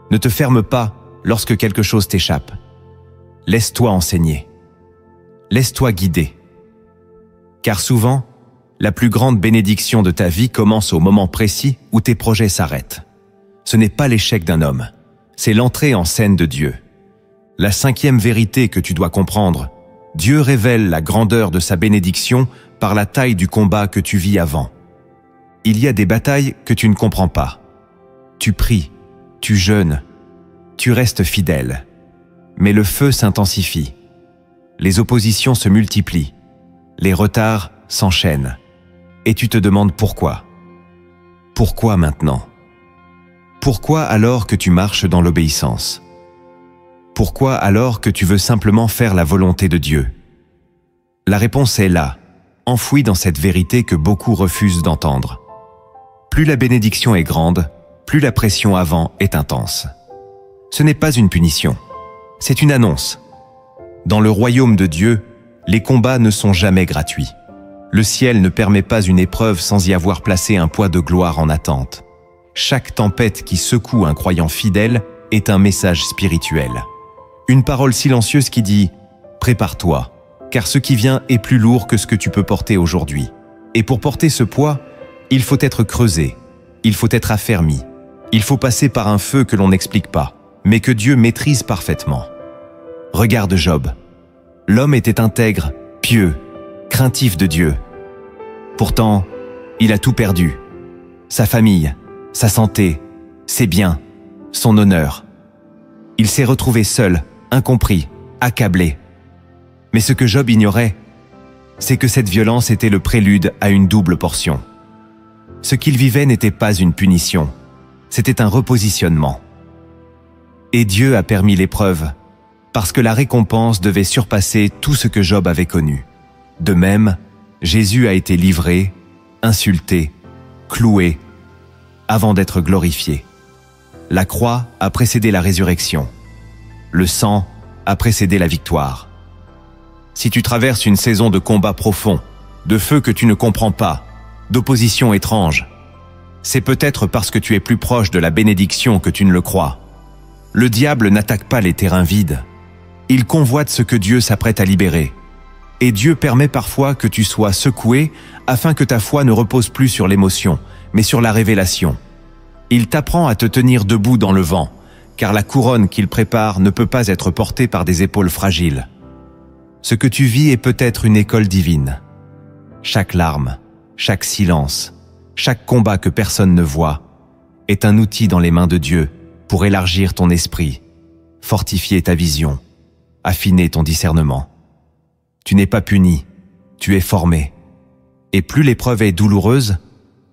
Ne te ferme pas lorsque quelque chose t'échappe. Laisse-toi enseigner. Laisse-toi guider. Car souvent, la plus grande bénédiction de ta vie commence au moment précis où tes projets s'arrêtent. Ce n'est pas l'échec d'un homme, c'est l'entrée en scène de Dieu. La 5e vérité que tu dois comprendre, Dieu révèle la grandeur de sa bénédiction par la taille du combat que tu vis avant. Il y a des batailles que tu ne comprends pas. Tu pries, tu jeûnes, tu restes fidèle. Mais le feu s'intensifie. Les oppositions se multiplient. Les retards s'enchaînent. Et tu te demandes pourquoi. Pourquoi maintenant? Pourquoi alors que tu marches dans l'obéissance? Pourquoi alors que tu veux simplement faire la volonté de Dieu? La réponse est là, enfouie dans cette vérité que beaucoup refusent d'entendre. Plus la bénédiction est grande, plus la pression avant est intense. Ce n'est pas une punition, c'est une annonce. Dans le royaume de Dieu, les combats ne sont jamais gratuits. Le ciel ne permet pas une épreuve sans y avoir placé un poids de gloire en attente. Chaque tempête qui secoue un croyant fidèle est un message spirituel. Une parole silencieuse qui dit « Prépare-toi, car ce qui vient est plus lourd que ce que tu peux porter aujourd'hui. Et pour porter ce poids, il faut être creusé, il faut être affermi, il faut passer par un feu que l'on n'explique pas, mais que Dieu maîtrise parfaitement. » Regarde Job. L'homme était intègre, pieux, craintif de Dieu. Pourtant, il a tout perdu. Sa famille, sa santé, ses biens, son honneur. Il s'est retrouvé seul, incompris, accablé. Mais ce que Job ignorait, c'est que cette violence était le prélude à une double portion. Ce qu'il vivait n'était pas une punition, c'était un repositionnement. Et Dieu a permis l'épreuve, parce que la récompense devait surpasser tout ce que Job avait connu. De même, Jésus a été livré, insulté, cloué, avant d'être glorifié. La croix a précédé la résurrection. Le sang a précédé la victoire. Si tu traverses une saison de combat profond, de feu que tu ne comprends pas, d'opposition étrange, c'est peut-être parce que tu es plus proche de la bénédiction que tu ne le crois. Le diable n'attaque pas les terrains vides. Il convoite ce que Dieu s'apprête à libérer. Et Dieu permet parfois que tu sois secoué afin que ta foi ne repose plus sur l'émotion, mais sur la révélation. Il t'apprend à te tenir debout dans le vent, car la couronne qu'il prépare ne peut pas être portée par des épaules fragiles. Ce que tu vis est peut-être une école divine. Chaque larme, chaque silence, chaque combat que personne ne voit est un outil dans les mains de Dieu pour élargir ton esprit, fortifier ta vision, affiner ton discernement. Tu n'es pas puni, tu es formé. Et plus l'épreuve est douloureuse,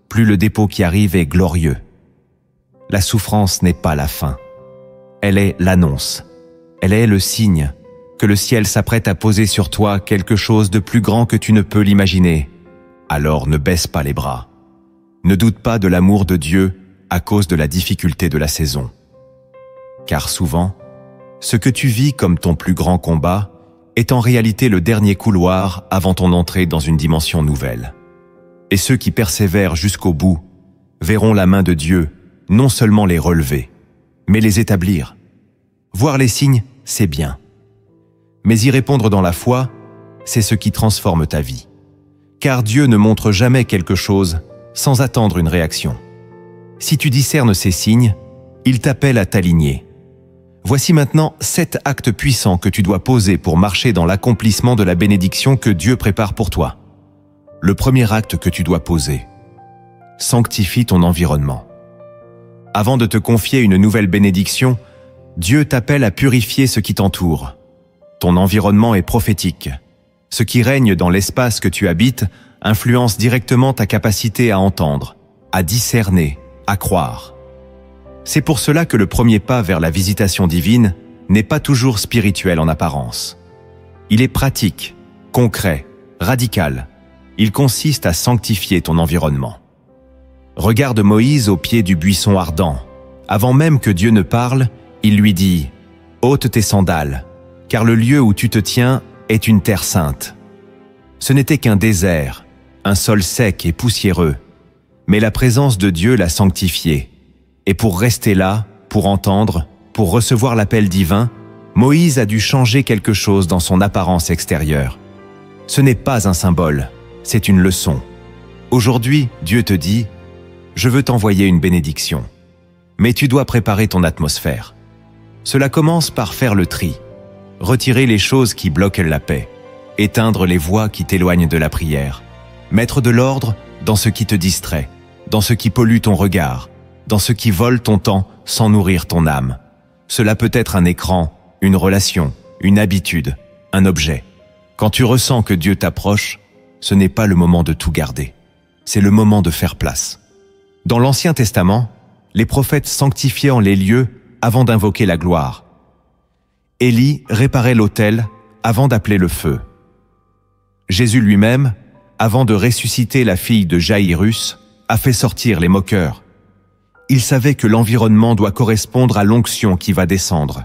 plus le dépôt qui arrive est glorieux. La souffrance n'est pas la fin. Elle est l'annonce. Elle est le signe que le ciel s'apprête à poser sur toi quelque chose de plus grand que tu ne peux l'imaginer. Alors ne baisse pas les bras. Ne doute pas de l'amour de Dieu à cause de la difficulté de la saison. Car souvent, ce que tu vis comme ton plus grand combat est en réalité le dernier couloir avant ton entrée dans une dimension nouvelle. Et ceux qui persévèrent jusqu'au bout verront la main de Dieu non seulement les relever, mais les établir. Voir les signes, c'est bien. Mais y répondre dans la foi, c'est ce qui transforme ta vie. Car Dieu ne montre jamais quelque chose sans attendre une réaction. Si tu discernes ces signes, il t'appelle à t'aligner. Voici maintenant 7 actes puissants que tu dois poser pour marcher dans l'accomplissement de la bénédiction que Dieu prépare pour toi. Le premier acte que tu dois poser. Sanctifie ton environnement. Avant de te confier une nouvelle bénédiction, Dieu t'appelle à purifier ce qui t'entoure. Ton environnement est prophétique. Ce qui règne dans l'espace que tu habites influence directement ta capacité à entendre, à discerner, à croire. C'est pour cela que le premier pas vers la visitation divine n'est pas toujours spirituel en apparence. Il est pratique, concret, radical. Il consiste à sanctifier ton environnement. Regarde Moïse au pied du buisson ardent. Avant même que Dieu ne parle, il lui dit « Ôte tes sandales, car le lieu où tu te tiens est une terre sainte. » Ce n'était qu'un désert, un sol sec et poussiéreux, mais la présence de Dieu l'a sanctifié. Et pour rester là, pour entendre, pour recevoir l'appel divin, Moïse a dû changer quelque chose dans son apparence extérieure. Ce n'est pas un symbole, c'est une leçon. Aujourd'hui, Dieu te dit « Je veux t'envoyer une bénédiction. » Mais tu dois préparer ton atmosphère. Cela commence par faire le tri, retirer les choses qui bloquent la paix, éteindre les voix qui t'éloignent de la prière, mettre de l'ordre dans ce qui te distrait, dans ce qui pollue ton regard, dans ce qui vole ton temps sans nourrir ton âme. Cela peut être un écran, une relation, une habitude, un objet. Quand tu ressens que Dieu t'approche, ce n'est pas le moment de tout garder. C'est le moment de faire place. Dans l'Ancien Testament, les prophètes sanctifiaient les lieux avant d'invoquer la gloire. Élie réparait l'autel avant d'appeler le feu. Jésus lui-même, avant de ressusciter la fille de Jaïrus, a fait sortir les moqueurs. Il savait que l'environnement doit correspondre à l'onction qui va descendre.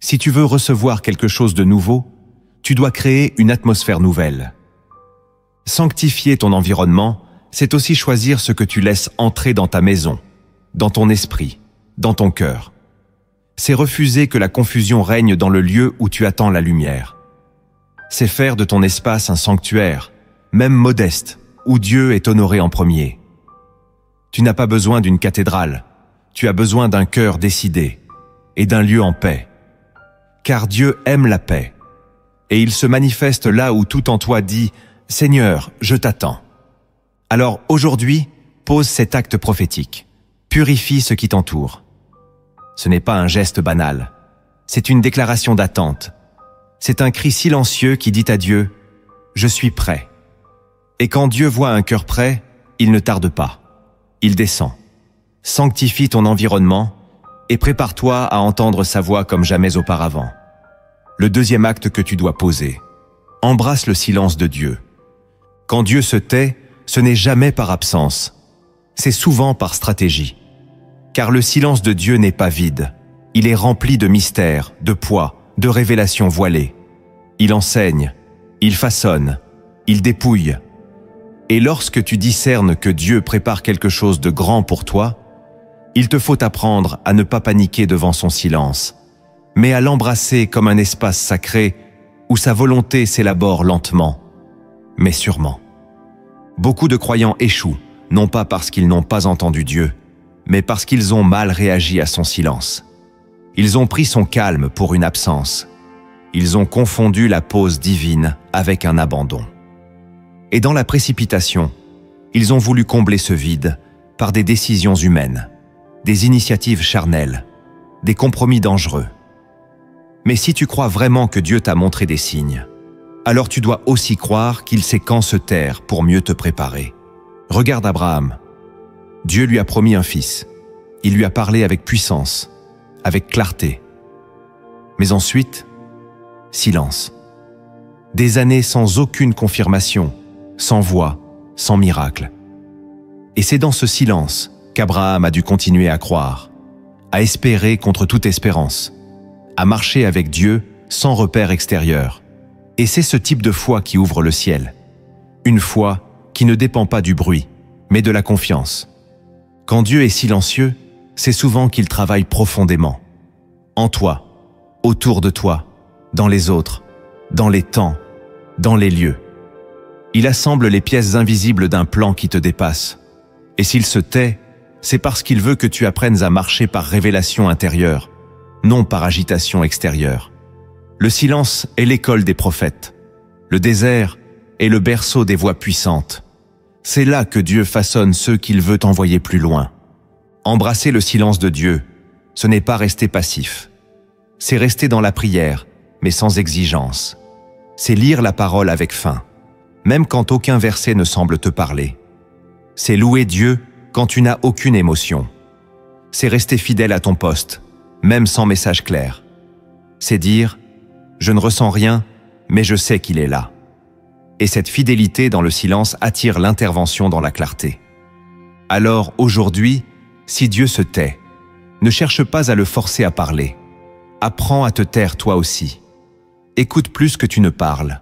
Si tu veux recevoir quelque chose de nouveau, tu dois créer une atmosphère nouvelle. Sanctifier ton environnement, c'est aussi choisir ce que tu laisses entrer dans ta maison, dans ton esprit, dans ton cœur. C'est refuser que la confusion règne dans le lieu où tu attends la lumière. C'est faire de ton espace un sanctuaire, même modeste, où Dieu est honoré en premier. Tu n'as pas besoin d'une cathédrale, tu as besoin d'un cœur décidé et d'un lieu en paix. Car Dieu aime la paix, et il se manifeste là où tout en toi dit « Seigneur, je t'attends ». Alors aujourd'hui, pose cet acte prophétique. Purifie ce qui t'entoure. Ce n'est pas un geste banal. C'est une déclaration d'attente. C'est un cri silencieux qui dit à Dieu « Je suis prêt ». Et quand Dieu voit un cœur prêt, il ne tarde pas. Il descend. Sanctifie ton environnement et prépare-toi à entendre sa voix comme jamais auparavant. Le deuxième acte que tu dois poser. Embrasse le silence de Dieu. Quand Dieu se tait, ce n'est jamais par absence. C'est souvent par stratégie. Car le silence de Dieu n'est pas vide. Il est rempli de mystères, de poids, de révélations voilées. Il enseigne, il façonne, il dépouille. Et lorsque tu discernes que Dieu prépare quelque chose de grand pour toi, il te faut apprendre à ne pas paniquer devant son silence, mais à l'embrasser comme un espace sacré où sa volonté s'élabore lentement, mais sûrement. Beaucoup de croyants échouent, non pas parce qu'ils n'ont pas entendu Dieu, mais parce qu'ils ont mal réagi à son silence. Ils ont pris son calme pour une absence. Ils ont confondu la pause divine avec un abandon. Et dans la précipitation, ils ont voulu combler ce vide par des décisions humaines, des initiatives charnelles, des compromis dangereux. Mais si tu crois vraiment que Dieu t'a montré des signes, alors tu dois aussi croire qu'il sait quand se taire pour mieux te préparer. Regarde Abraham. Dieu lui a promis un fils. Il lui a parlé avec puissance, avec clarté. Mais ensuite, silence. Des années sans aucune confirmation, sans voix, sans miracle. Et c'est dans ce silence qu'Abraham a dû continuer à croire, à espérer contre toute espérance, à marcher avec Dieu sans repère extérieur. Et c'est ce type de foi qui ouvre le ciel. Une foi qui ne dépend pas du bruit, mais de la confiance. Quand Dieu est silencieux, c'est souvent qu'il travaille profondément. En toi, autour de toi, dans les autres, dans les temps, dans les lieux. Il assemble les pièces invisibles d'un plan qui te dépasse. Et s'il se tait, c'est parce qu'il veut que tu apprennes à marcher par révélation intérieure, non par agitation extérieure. Le silence est l'école des prophètes. Le désert est le berceau des voix puissantes. C'est là que Dieu façonne ceux qu'il veut envoyer plus loin. Embrasser le silence de Dieu, ce n'est pas rester passif. C'est rester dans la prière, mais sans exigence. C'est lire la parole avec faim, même quand aucun verset ne semble te parler. C'est louer Dieu quand tu n'as aucune émotion. C'est rester fidèle à ton poste, même sans message clair. C'est dire « Je ne ressens rien, mais je sais qu'il est là ». Et cette fidélité dans le silence attire l'intervention dans la clarté. Alors aujourd'hui, si Dieu se tait, ne cherche pas à le forcer à parler. Apprends à te taire toi aussi. Écoute plus que tu ne parles.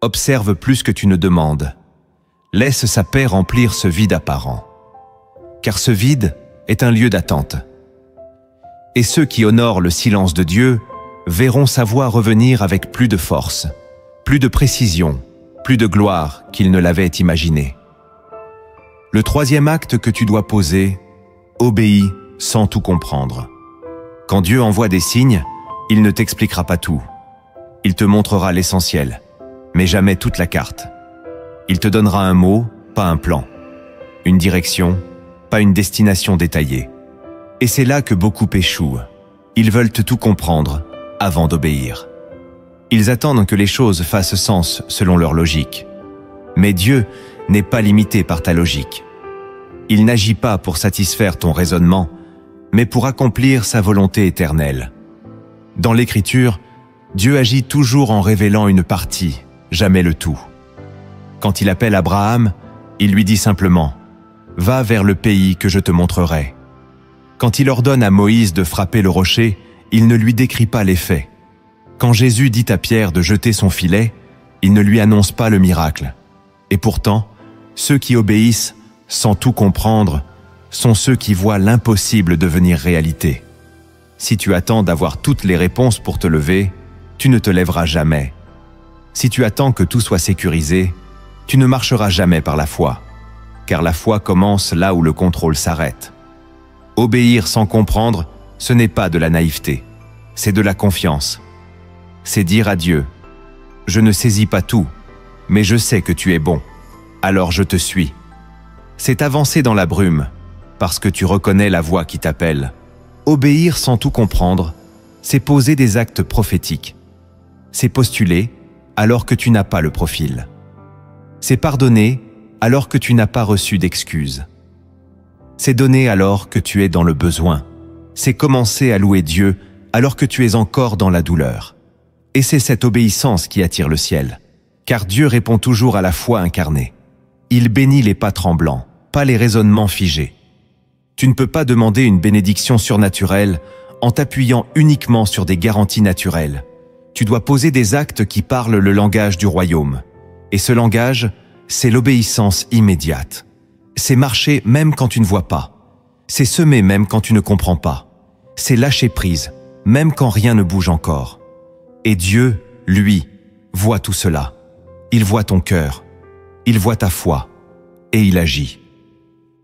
Observe plus que tu ne demandes. Laisse sa paix remplir ce vide apparent. Car ce vide est un lieu d'attente. Et ceux qui honorent le silence de Dieu verront sa voix revenir avec plus de force, plus de précision, plus de gloire qu'ils ne l'avaient imaginé. Le troisième acte que tu dois poser, obéis sans tout comprendre. Quand Dieu envoie des signes, il ne t'expliquera pas tout. Il te montrera l'essentiel, mais jamais toute la carte. Il te donnera un mot, pas un plan. Une direction, pas une destination détaillée. Et c'est là que beaucoup échouent. Ils veulent tout comprendre avant d'obéir. Ils attendent que les choses fassent sens selon leur logique. Mais Dieu n'est pas limité par ta logique. Il n'agit pas pour satisfaire ton raisonnement, mais pour accomplir sa volonté éternelle. Dans l'Écriture, Dieu agit toujours en révélant une partie, jamais le tout. Quand il appelle Abraham, il lui dit simplement « Va vers le pays que je te montrerai ». Quand il ordonne à Moïse de frapper le rocher, il ne lui décrit pas les faits. Quand Jésus dit à Pierre de jeter son filet, il ne lui annonce pas le miracle. Et pourtant, ceux qui obéissent, sans tout comprendre, sont ceux qui voient l'impossible devenir réalité. Si tu attends d'avoir toutes les réponses pour te lever, tu ne te lèveras jamais. Si tu attends que tout soit sécurisé, tu ne marcheras jamais par la foi, car la foi commence là où le contrôle s'arrête. Obéir sans comprendre, ce n'est pas de la naïveté, c'est de la confiance. C'est dire à Dieu, « Je ne saisis pas tout, mais je sais que tu es bon, alors je te suis. » C'est avancer dans la brume, parce que tu reconnais la voix qui t'appelle. Obéir sans tout comprendre, c'est poser des actes prophétiques. C'est postuler alors que tu n'as pas le profil. C'est pardonner alors que tu n'as pas reçu d'excuses. C'est donner alors que tu es dans le besoin. C'est commencer à louer Dieu alors que tu es encore dans la douleur. Et c'est cette obéissance qui attire le ciel, car Dieu répond toujours à la foi incarnée. Il bénit les pas tremblants, pas les raisonnements figés. Tu ne peux pas demander une bénédiction surnaturelle en t'appuyant uniquement sur des garanties naturelles. Tu dois poser des actes qui parlent le langage du royaume. Et ce langage, c'est l'obéissance immédiate. C'est marcher même quand tu ne vois pas. C'est semer même quand tu ne comprends pas. C'est lâcher prise, même quand rien ne bouge encore. Et Dieu, lui, voit tout cela. Il voit ton cœur. Il voit ta foi. Et il agit.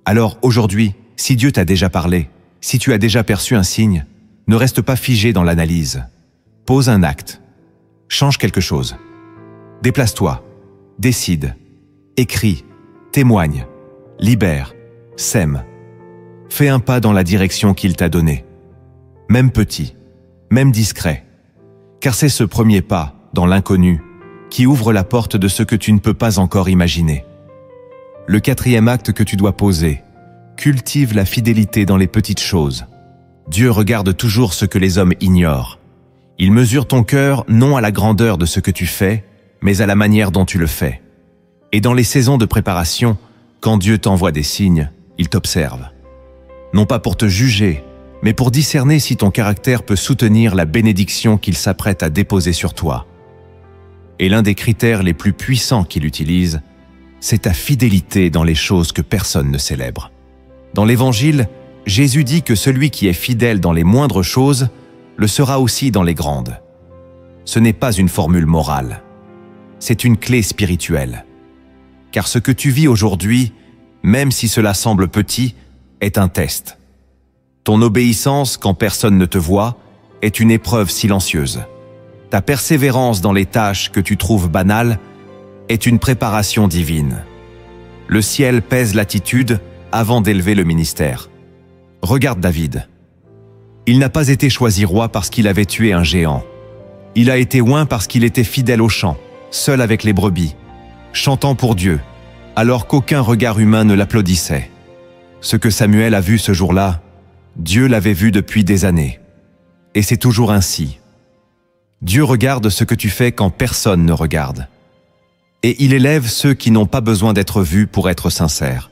Alors aujourd'hui, si Dieu t'a déjà parlé, si tu as déjà perçu un signe, ne reste pas figé dans l'analyse. Pose un acte. Change quelque chose. Déplace-toi. Décide. Écris. Témoigne. Libère. Sème. Fais un pas dans la direction qu'il t'a donnée. Même petit. Même discret. Car c'est ce premier pas, dans l'inconnu, qui ouvre la porte de ce que tu ne peux pas encore imaginer. Le quatrième acte que tu dois poser, cultive la fidélité dans les petites choses. Dieu regarde toujours ce que les hommes ignorent. Il mesure ton cœur non à la grandeur de ce que tu fais, mais à la manière dont tu le fais. Et dans les saisons de préparation, quand Dieu t'envoie des signes, il t'observe. Non pas pour te juger, mais pour discerner si ton caractère peut soutenir la bénédiction qu'il s'apprête à déposer sur toi. Et l'un des critères les plus puissants qu'il utilise, c'est ta fidélité dans les choses que personne ne célèbre. Dans l'Évangile, Jésus dit que celui qui est fidèle dans les moindres choses le sera aussi dans les grandes. Ce n'est pas une formule morale, c'est une clé spirituelle. Car ce que tu vis aujourd'hui, même si cela semble petit, est un test. Ton obéissance quand personne ne te voit est une épreuve silencieuse. Ta persévérance dans les tâches que tu trouves banales est une préparation divine. Le ciel pèse l'attitude avant d'élever le ministère. Regarde David. Il n'a pas été choisi roi parce qu'il avait tué un géant. Il a été oint parce qu'il était fidèle au chant, seul avec les brebis, chantant pour Dieu, alors qu'aucun regard humain ne l'applaudissait. Ce que Samuel a vu ce jour-là, Dieu l'avait vu depuis des années. Et c'est toujours ainsi. Dieu regarde ce que tu fais quand personne ne regarde. Et il élève ceux qui n'ont pas besoin d'être vus pour être sincères.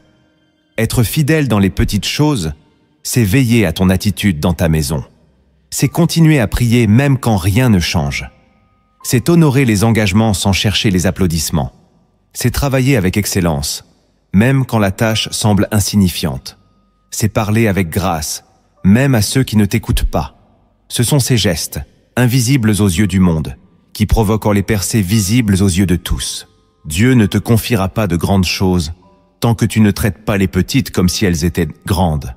Être fidèle dans les petites choses, c'est veiller à ton attitude dans ta maison. C'est continuer à prier même quand rien ne change. C'est honorer les engagements sans chercher les applaudissements. C'est travailler avec excellence, même quand la tâche semble insignifiante. C'est parler avec grâce, même à ceux qui ne t'écoutent pas. Ce sont ces gestes, invisibles aux yeux du monde, qui provoquent les percées visibles aux yeux de tous. Dieu ne te confiera pas de grandes choses tant que tu ne traites pas les petites comme si elles étaient grandes.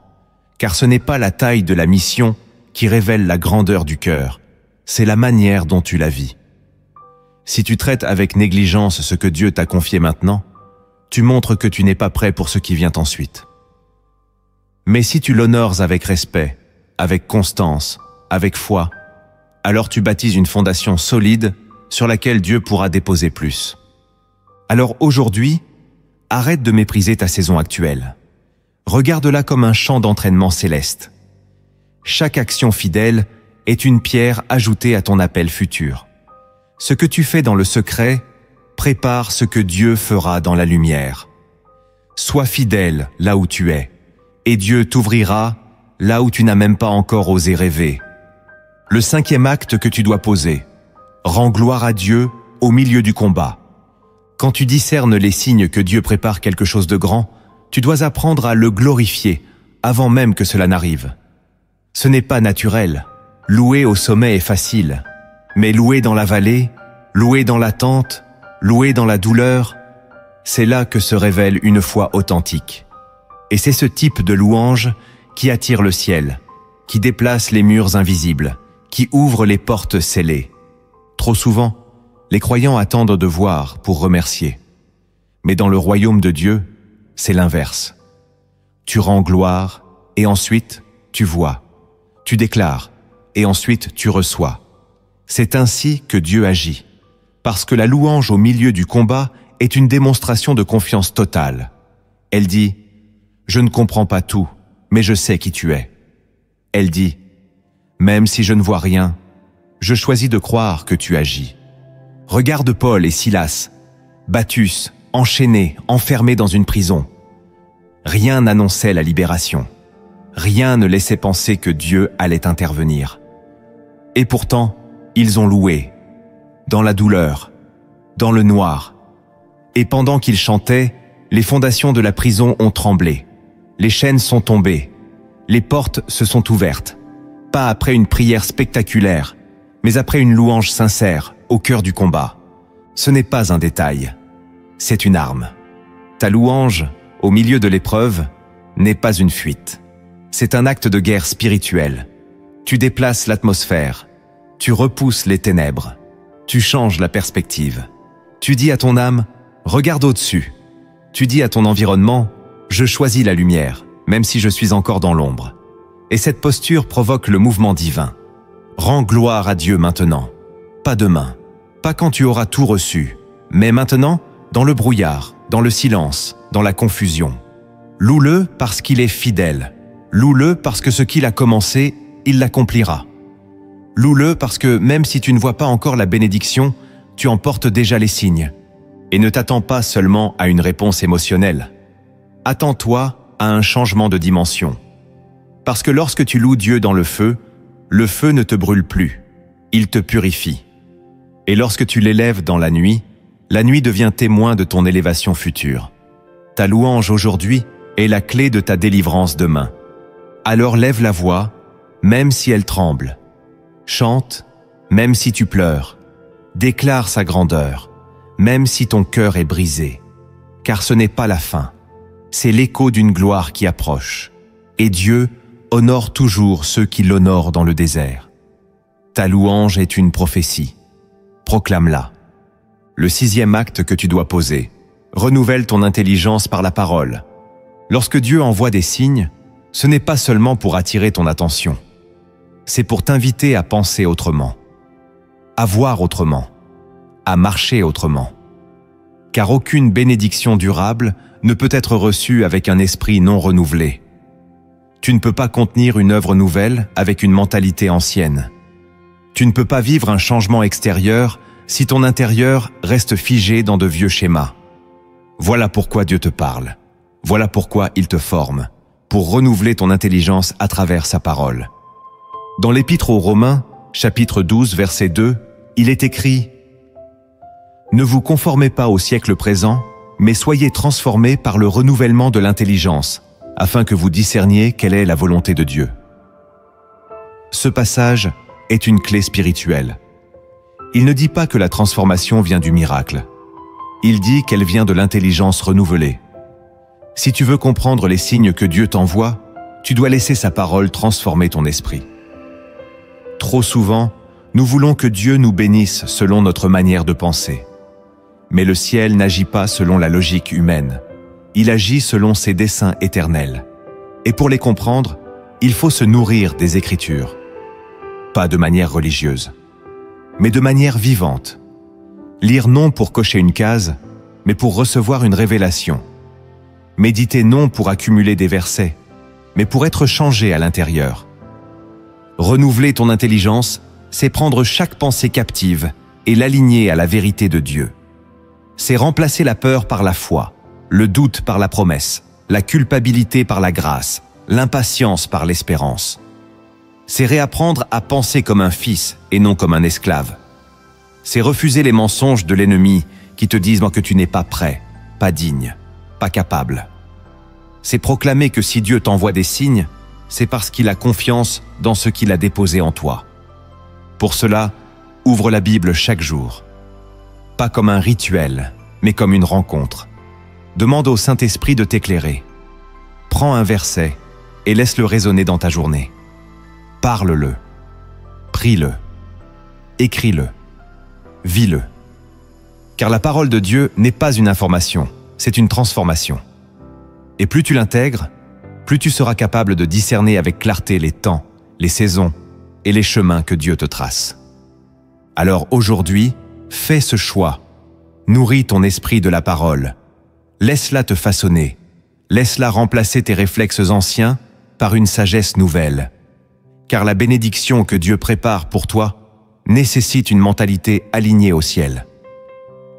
Car ce n'est pas la taille de la mission qui révèle la grandeur du cœur, c'est la manière dont tu la vis. Si tu traites avec négligence ce que Dieu t'a confié maintenant, tu montres que tu n'es pas prêt pour ce qui vient ensuite. Mais si tu l'honores avec respect, avec constance, avec foi, alors tu bâtis une fondation solide sur laquelle Dieu pourra déposer plus. Alors aujourd'hui, arrête de mépriser ta saison actuelle. Regarde-la comme un champ d'entraînement céleste. Chaque action fidèle est une pierre ajoutée à ton appel futur. Ce que tu fais dans le secret prépare ce que Dieu fera dans la lumière. Sois fidèle là où tu es, et Dieu t'ouvrira là où tu n'as même pas encore osé rêver. Le 5e acte que tu dois poser, rends gloire à Dieu au milieu du combat. Quand tu discernes les signes que Dieu prépare quelque chose de grand, tu dois apprendre à le glorifier avant même que cela n'arrive. Ce n'est pas naturel. Louer au sommet est facile. Mais louer dans la vallée, louer dans l'attente, louer dans la douleur, c'est là que se révèle une foi authentique. Et c'est ce type de louange qui attire le ciel, qui déplace les murs invisibles, qui ouvre les portes scellées. Trop souvent, les croyants attendent de voir pour remercier. Mais dans le royaume de Dieu, c'est l'inverse. Tu rends gloire et ensuite tu vois. Tu déclares et ensuite tu reçois. C'est ainsi que Dieu agit, parce que la louange au milieu du combat est une démonstration de confiance totale. Elle dit « Je ne comprends pas tout, mais je sais qui tu es. » Elle dit « Même si je ne vois rien, je choisis de croire que tu agis. » Regarde Paul et Silas, battus, enchaînés, enfermés dans une prison. Rien n'annonçait la libération. Rien ne laissait penser que Dieu allait intervenir. Et pourtant, ils ont loué, dans la douleur, dans le noir. Et pendant qu'ils chantaient, les fondations de la prison ont tremblé. Les chaînes sont tombées. Les portes se sont ouvertes. Pas après une prière spectaculaire, mais après une louange sincère, au cœur du combat. Ce n'est pas un détail, c'est une arme. Ta louange, au milieu de l'épreuve, n'est pas une fuite. C'est un acte de guerre spirituelle. Tu déplaces l'atmosphère. Tu repousses les ténèbres. Tu changes la perspective. Tu dis à ton âme, regarde au-dessus. Tu dis à ton environnement, je choisis la lumière, même si je suis encore dans l'ombre. Et cette posture provoque le mouvement divin. Rends gloire à Dieu maintenant. Pas demain, pas quand tu auras tout reçu, mais maintenant, dans le brouillard, dans le silence, dans la confusion. Loue-le parce qu'il est fidèle. Loue-le parce que ce qu'il a commencé, il l'accomplira. Loue-le parce que même si tu ne vois pas encore la bénédiction, tu en portes déjà les signes. Et ne t'attends pas seulement à une réponse émotionnelle. Attends-toi à un changement de dimension. Parce que lorsque tu loues Dieu dans le feu ne te brûle plus. Il te purifie. Et lorsque tu l'élèves dans la nuit devient témoin de ton élévation future. Ta louange aujourd'hui est la clé de ta délivrance demain. Alors lève la voix, même si elle tremble. Chante, même si tu pleures. Déclare sa grandeur, même si ton cœur est brisé. Car ce n'est pas la fin, c'est l'écho d'une gloire qui approche. Et Dieu honore toujours ceux qui l'honorent dans le désert. Ta louange est une prophétie. Proclame-la. Le 6e acte que tu dois poser. Renouvelle ton intelligence par la parole. Lorsque Dieu envoie des signes, ce n'est pas seulement pour attirer ton attention. C'est pour t'inviter à penser autrement, à voir autrement, à marcher autrement. Car aucune bénédiction durable ne peut être reçue avec un esprit non renouvelé. Tu ne peux pas contenir une œuvre nouvelle avec une mentalité ancienne. Tu ne peux pas vivre un changement extérieur si ton intérieur reste figé dans de vieux schémas. Voilà pourquoi Dieu te parle. Voilà pourquoi il te forme, pour renouveler ton intelligence à travers sa parole. Dans l'Épître aux Romains, chapitre 12, verset 2, il est écrit « Ne vous conformez pas au siècle présent, mais soyez transformés par le renouvellement de l'intelligence, afin que vous discerniez quelle est la volonté de Dieu. » Ce passage est une clé spirituelle. Il ne dit pas que la transformation vient du miracle. Il dit qu'elle vient de l'intelligence renouvelée. Si tu veux comprendre les signes que Dieu t'envoie, tu dois laisser sa parole transformer ton esprit. Trop souvent, nous voulons que Dieu nous bénisse selon notre manière de penser. Mais le ciel n'agit pas selon la logique humaine. Il agit selon ses desseins éternels. Et pour les comprendre, il faut se nourrir des Écritures. Pas de manière religieuse, mais de manière vivante. Lire non pour cocher une case, mais pour recevoir une révélation. Méditer non pour accumuler des versets, mais pour être changé à l'intérieur. Renouveler ton intelligence, c'est prendre chaque pensée captive et l'aligner à la vérité de Dieu. C'est remplacer la peur par la foi, le doute par la promesse, la culpabilité par la grâce, l'impatience par l'espérance. C'est réapprendre à penser comme un fils et non comme un esclave. C'est refuser les mensonges de l'ennemi qui te disent que tu n'es pas prêt, pas digne, pas capable. C'est proclamer que si Dieu t'envoie des signes, c'est parce qu'il a confiance dans ce qu'il a déposé en toi. Pour cela, ouvre la Bible chaque jour. Pas comme un rituel, mais comme une rencontre. Demande au Saint-Esprit de t'éclairer. Prends un verset et laisse-le résonner dans ta journée. Parle-le, prie-le, écris-le, vis-le. Car la parole de Dieu n'est pas une information, c'est une transformation. Et plus tu l'intègres, plus tu seras capable de discerner avec clarté les temps, les saisons et les chemins que Dieu te trace. Alors aujourd'hui, fais ce choix. Nourris ton esprit de la parole. Laisse-la te façonner. Laisse-la remplacer tes réflexes anciens par une sagesse nouvelle. Car la bénédiction que Dieu prépare pour toi nécessite une mentalité alignée au ciel.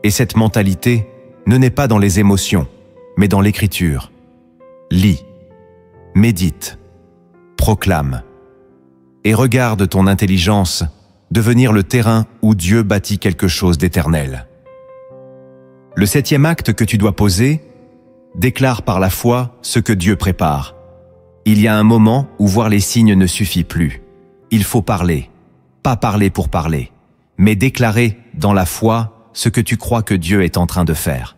Et cette mentalité ne naît pas dans les émotions, mais dans l'écriture. Lis, médite, proclame, et regarde ton intelligence devenir le terrain où Dieu bâtit quelque chose d'éternel. Le 7e acte que tu dois poser, déclare par la foi ce que Dieu prépare. Il y a un moment où voir les signes ne suffit plus. Il faut parler, pas parler pour parler, mais déclarer dans la foi ce que tu crois que Dieu est en train de faire.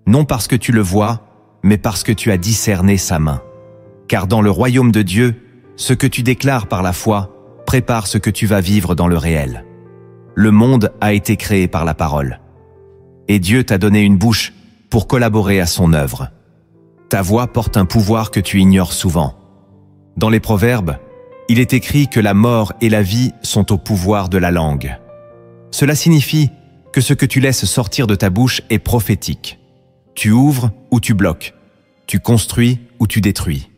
Non parce que tu le vois, mais parce que tu as discerné sa main. Car dans le royaume de Dieu, ce que tu déclares par la foi prépare ce que tu vas vivre dans le réel. Le monde a été créé par la parole. Et Dieu t'a donné une bouche pour collaborer à son œuvre. Ta voix porte un pouvoir que tu ignores souvent. Dans les Proverbes, il est écrit que la mort et la vie sont au pouvoir de la langue. Cela signifie que ce que tu laisses sortir de ta bouche est prophétique. Tu ouvres ou tu bloques. Tu construis ou tu détruis.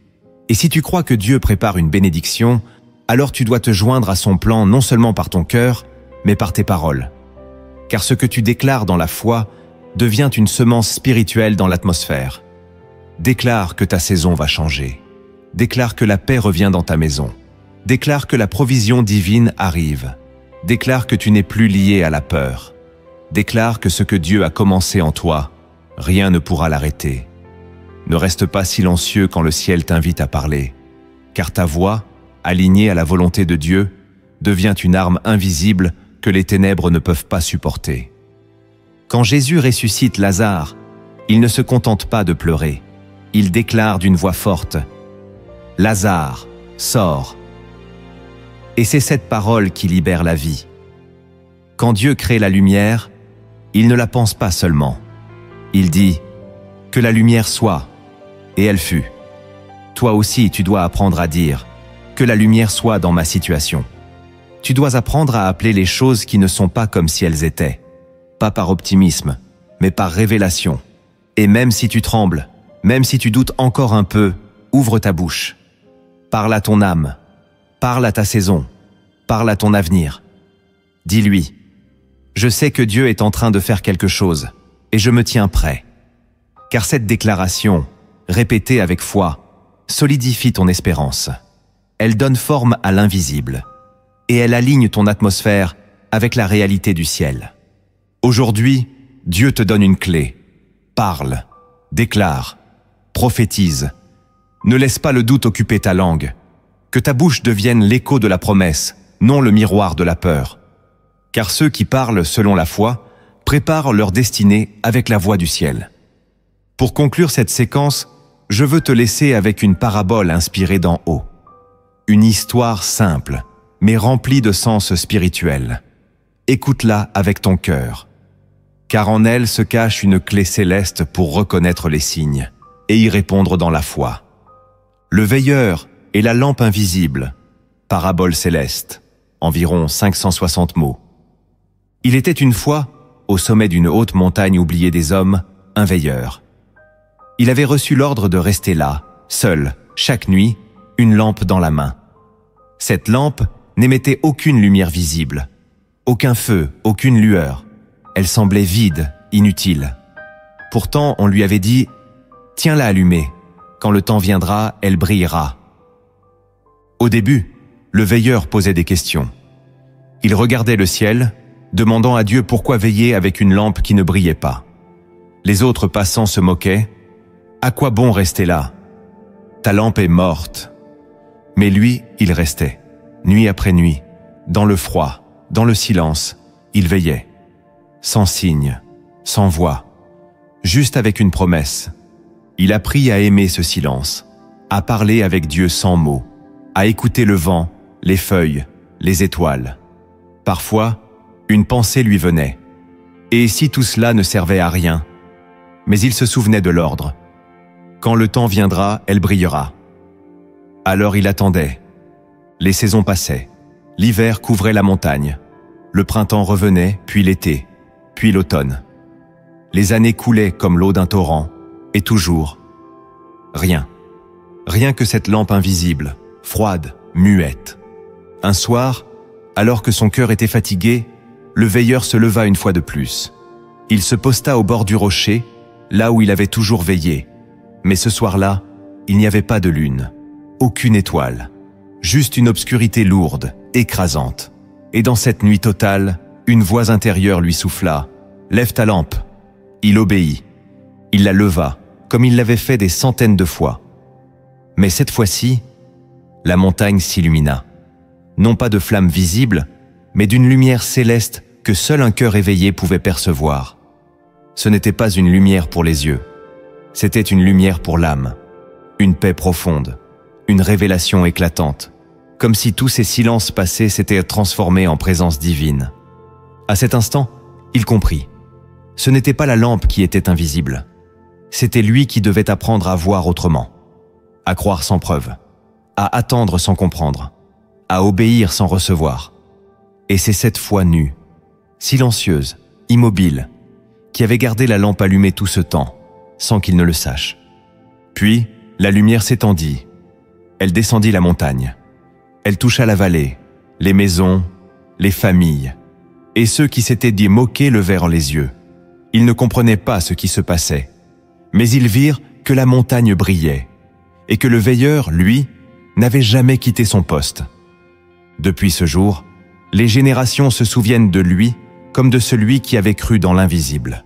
Et si tu crois que Dieu prépare une bénédiction, alors tu dois te joindre à son plan non seulement par ton cœur, mais par tes paroles. Car ce que tu déclares dans la foi devient une semence spirituelle dans l'atmosphère. Déclare que ta saison va changer. Déclare que la paix revient dans ta maison. Déclare que la provision divine arrive. Déclare que tu n'es plus lié à la peur. Déclare que ce que Dieu a commencé en toi, rien ne pourra l'arrêter. Ne reste pas silencieux quand le ciel t'invite à parler, car ta voix, alignée à la volonté de Dieu, devient une arme invisible que les ténèbres ne peuvent pas supporter. Quand Jésus ressuscite Lazare, il ne se contente pas de pleurer. Il déclare d'une voix forte « Lazare, sors !» Et c'est cette parole qui libère la vie. Quand Dieu crée la lumière, il ne la pense pas seulement. Il dit « Que la lumière soit !» Et elle fut. Toi aussi, tu dois apprendre à dire « Que la lumière soit dans ma situation !» Tu dois apprendre à appeler les choses qui ne sont pas comme si elles étaient. Pas par optimisme, mais par révélation. Et même si tu trembles, même si tu doutes encore un peu, ouvre ta bouche. Parle à ton âme. Parle à ta saison. Parle à ton avenir. Dis-lui, je sais que Dieu est en train de faire quelque chose, et je me tiens prêt. Car cette déclaration, répétée avec foi, solidifie ton espérance. Elle donne forme à l'invisible, et elle aligne ton atmosphère avec la réalité du ciel. Aujourd'hui, Dieu te donne une clé. Parle, déclare, prophétise. Ne laisse pas le doute occuper ta langue. Que ta bouche devienne l'écho de la promesse, non le miroir de la peur. Car ceux qui parlent selon la foi préparent leur destinée avec la voix du ciel. Pour conclure cette séquence, je veux te laisser avec une parabole inspirée d'en haut. Une histoire simple, mais remplie de sens spirituel. Écoute-la avec ton cœur, car en elle se cache une clé céleste pour reconnaître les signes et y répondre dans la foi. Le veilleur et la lampe invisible, parabole céleste, environ 560 mots. Il était une fois, au sommet d'une haute montagne oubliée des hommes, un veilleur. Il avait reçu l'ordre de rester là, seul, chaque nuit, une lampe dans la main. Cette lampe n'émettait aucune lumière visible, aucun feu, aucune lueur. Elle semblait vide, inutile. Pourtant, on lui avait dit « Tiens-la allumée, quand le temps viendra, elle brillera. » Au début, le veilleur posait des questions. Il regardait le ciel, demandant à Dieu pourquoi veiller avec une lampe qui ne brillait pas. Les autres passants se moquaient. « À quoi bon rester là? Ta lampe est morte. » Mais lui, il restait, nuit après nuit, dans le froid, dans le silence, il veillait. Sans signe, sans voix, juste avec une promesse. Il apprit à aimer ce silence, à parler avec Dieu sans mots, à écouter le vent, les feuilles, les étoiles. Parfois, une pensée lui venait. Et si tout cela ne servait à rien? Mais il se souvenait de l'ordre. Quand le temps viendra, elle brillera. Alors il attendait. Les saisons passaient. L'hiver couvrait la montagne. Le printemps revenait, puis l'été, puis l'automne. Les années coulaient comme l'eau d'un torrent, et toujours, rien. Rien que cette lampe invisible, froide, muette. Un soir, alors que son cœur était fatigué, le veilleur se leva une fois de plus. Il se posta au bord du rocher, là où il avait toujours veillé. Mais ce soir-là, il n'y avait pas de lune, aucune étoile, juste une obscurité lourde, écrasante. Et dans cette nuit totale, une voix intérieure lui souffla « Lève ta lampe !» Il obéit. Il la leva, comme il l'avait fait des centaines de fois. Mais cette fois-ci, la montagne s'illumina. Non pas de flammes visibles, mais d'une lumière céleste que seul un cœur éveillé pouvait percevoir. Ce n'était pas une lumière pour les yeux. C'était une lumière pour l'âme, une paix profonde, une révélation éclatante, comme si tous ces silences passés s'étaient transformés en présence divine. À cet instant, il comprit. Ce n'était pas la lampe qui était invisible. C'était lui qui devait apprendre à voir autrement, à croire sans preuve, à attendre sans comprendre, à obéir sans recevoir. Et c'est cette foi nue, silencieuse, immobile, qui avait gardé la lampe allumée tout ce temps, sans qu'il ne le sache. Puis, la lumière s'étendit. Elle descendit la montagne. Elle toucha la vallée, les maisons, les familles. Et ceux qui s'étaient dit moquer levèrent les yeux. Ils ne comprenaient pas ce qui se passait. Mais ils virent que la montagne brillait, et que le veilleur, lui, n'avait jamais quitté son poste. Depuis ce jour, les générations se souviennent de lui comme de celui qui avait cru dans l'invisible.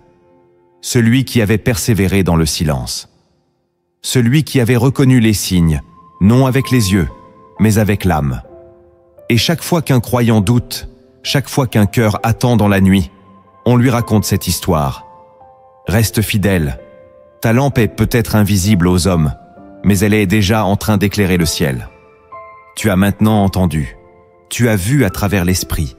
Celui qui avait persévéré dans le silence. Celui qui avait reconnu les signes, non avec les yeux, mais avec l'âme. Et chaque fois qu'un croyant doute, chaque fois qu'un cœur attend dans la nuit, on lui raconte cette histoire. Reste fidèle. Ta lampe est peut-être invisible aux hommes, mais elle est déjà en train d'éclairer le ciel. Tu as maintenant entendu. Tu as vu à travers l'esprit.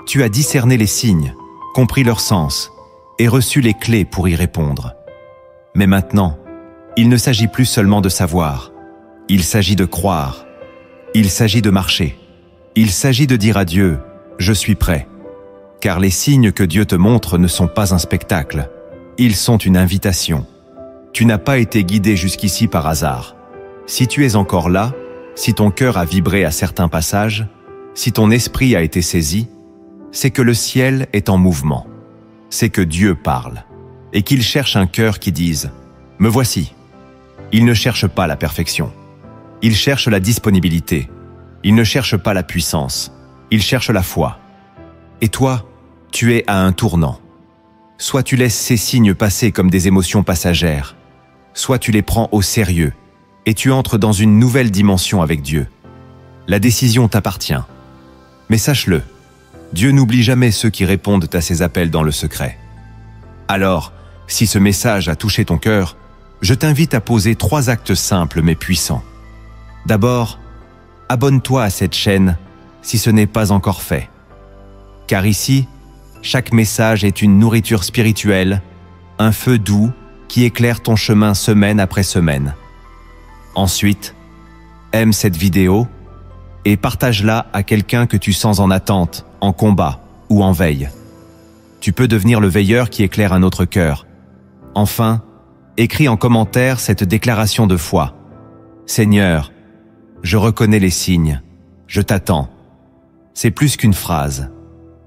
Tu as discerné les signes, compris leur sens, et reçu les clés pour y répondre. Mais maintenant, il ne s'agit plus seulement de savoir. Il s'agit de croire. Il s'agit de marcher. Il s'agit de dire à Dieu, « Je suis prêt ». Car les signes que Dieu te montre ne sont pas un spectacle. Ils sont une invitation. Tu n'as pas été guidé jusqu'ici par hasard. Si tu es encore là, Si ton cœur a vibré à certains passages, si ton esprit a été saisi, c'est que le ciel est en mouvement. C'est que Dieu parle et qu'il cherche un cœur qui dise « Me voici ». Il ne cherche pas la perfection. Il cherche la disponibilité. Il ne cherche pas la puissance. Il cherche la foi. Et toi, tu es à un tournant. Soit tu laisses ces signes passer comme des émotions passagères, soit tu les prends au sérieux et tu entres dans une nouvelle dimension avec Dieu. La décision t'appartient. Mais sache-le, Dieu n'oublie jamais ceux qui répondent à ses appels dans le secret. Alors, si ce message a touché ton cœur, je t'invite à poser 3 actes simples mais puissants. D'abord, abonne-toi à cette chaîne si ce n'est pas encore fait. Car ici, chaque message est une nourriture spirituelle, un feu doux qui éclaire ton chemin semaine après semaine. Ensuite, aime cette vidéo et partage-la à quelqu'un que tu sens en attente, en combat ou en veille. Tu peux devenir le veilleur qui éclaire un autre cœur. Enfin, écris en commentaire cette déclaration de foi. Seigneur, je reconnais les signes, je t'attends. C'est plus qu'une phrase.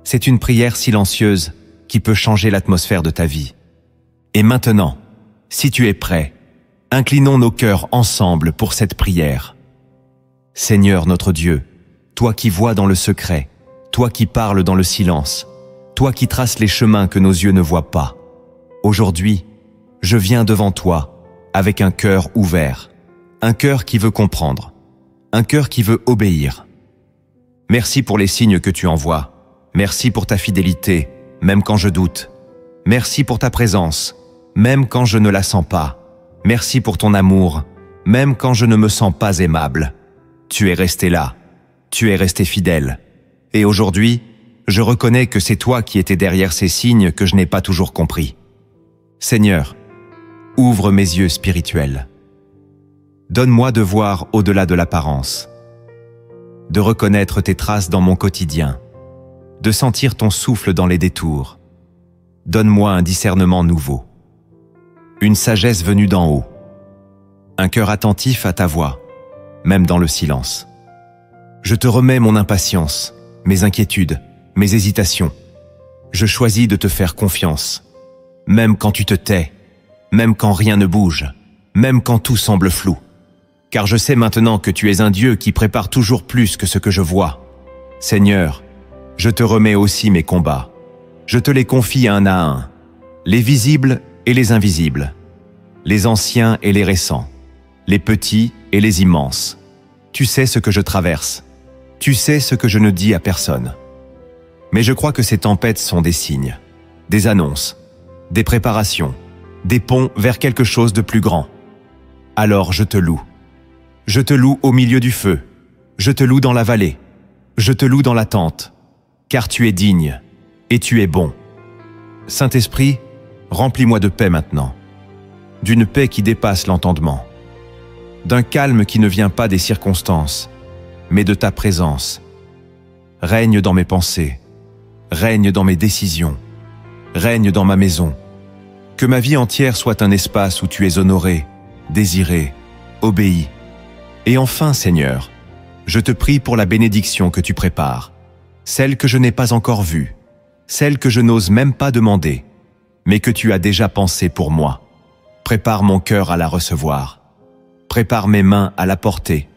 C'est une prière silencieuse qui peut changer l'atmosphère de ta vie. Et maintenant, si tu es prêt, inclinons nos cœurs ensemble pour cette prière. Seigneur notre Dieu, toi qui vois dans le secret, toi qui parles dans le silence, toi qui traces les chemins que nos yeux ne voient pas. Aujourd'hui, je viens devant toi avec un cœur ouvert, un cœur qui veut comprendre, un cœur qui veut obéir. Merci pour les signes que tu envoies. Merci pour ta fidélité, même quand je doute. Merci pour ta présence, même quand je ne la sens pas. Merci pour ton amour, même quand je ne me sens pas aimable. Tu es resté là, tu es resté fidèle. Et aujourd'hui, je reconnais que c'est toi qui étais derrière ces signes que je n'ai pas toujours compris. Seigneur, ouvre mes yeux spirituels. Donne-moi de voir au-delà de l'apparence, de reconnaître tes traces dans mon quotidien, de sentir ton souffle dans les détours. Donne-moi un discernement nouveau, une sagesse venue d'en haut, un cœur attentif à ta voix, même dans le silence. Je te remets mon impatience, mes inquiétudes, mes hésitations. Je choisis de te faire confiance, même quand tu te tais, même quand rien ne bouge, même quand tout semble flou. Car je sais maintenant que tu es un Dieu qui prépare toujours plus que ce que je vois. Seigneur, je te remets aussi mes combats. Je te les confie un à un, les visibles et les invisibles, les anciens et les récents, les petits et les immenses. Tu sais ce que je traverse. Tu sais ce que je ne dis à personne. Mais je crois que ces tempêtes sont des signes, des annonces, des préparations, des ponts vers quelque chose de plus grand. Alors je te loue. Je te loue au milieu du feu. Je te loue dans la vallée. Je te loue dans la tente. Car tu es digne et tu es bon. Saint-Esprit, remplis-moi de paix maintenant, d'une paix qui dépasse l'entendement, d'un calme qui ne vient pas des circonstances, mais de ta présence. Règne dans mes pensées, règne dans mes décisions, règne dans ma maison. Que ma vie entière soit un espace où tu es honoré, désiré, obéi. Et enfin, Seigneur, je te prie pour la bénédiction que tu prépares, celle que je n'ai pas encore vue, celle que je n'ose même pas demander, mais que tu as déjà pensée pour moi. Prépare mon cœur à la recevoir. Prépare mes mains à la porter.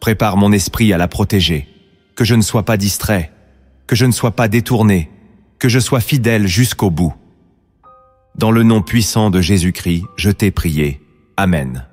Prépare mon esprit à la protéger. Que je ne sois pas distrait, que je ne sois pas détourné, que je sois fidèle jusqu'au bout. Dans le nom puissant de Jésus-Christ, je t'ai prié. Amen.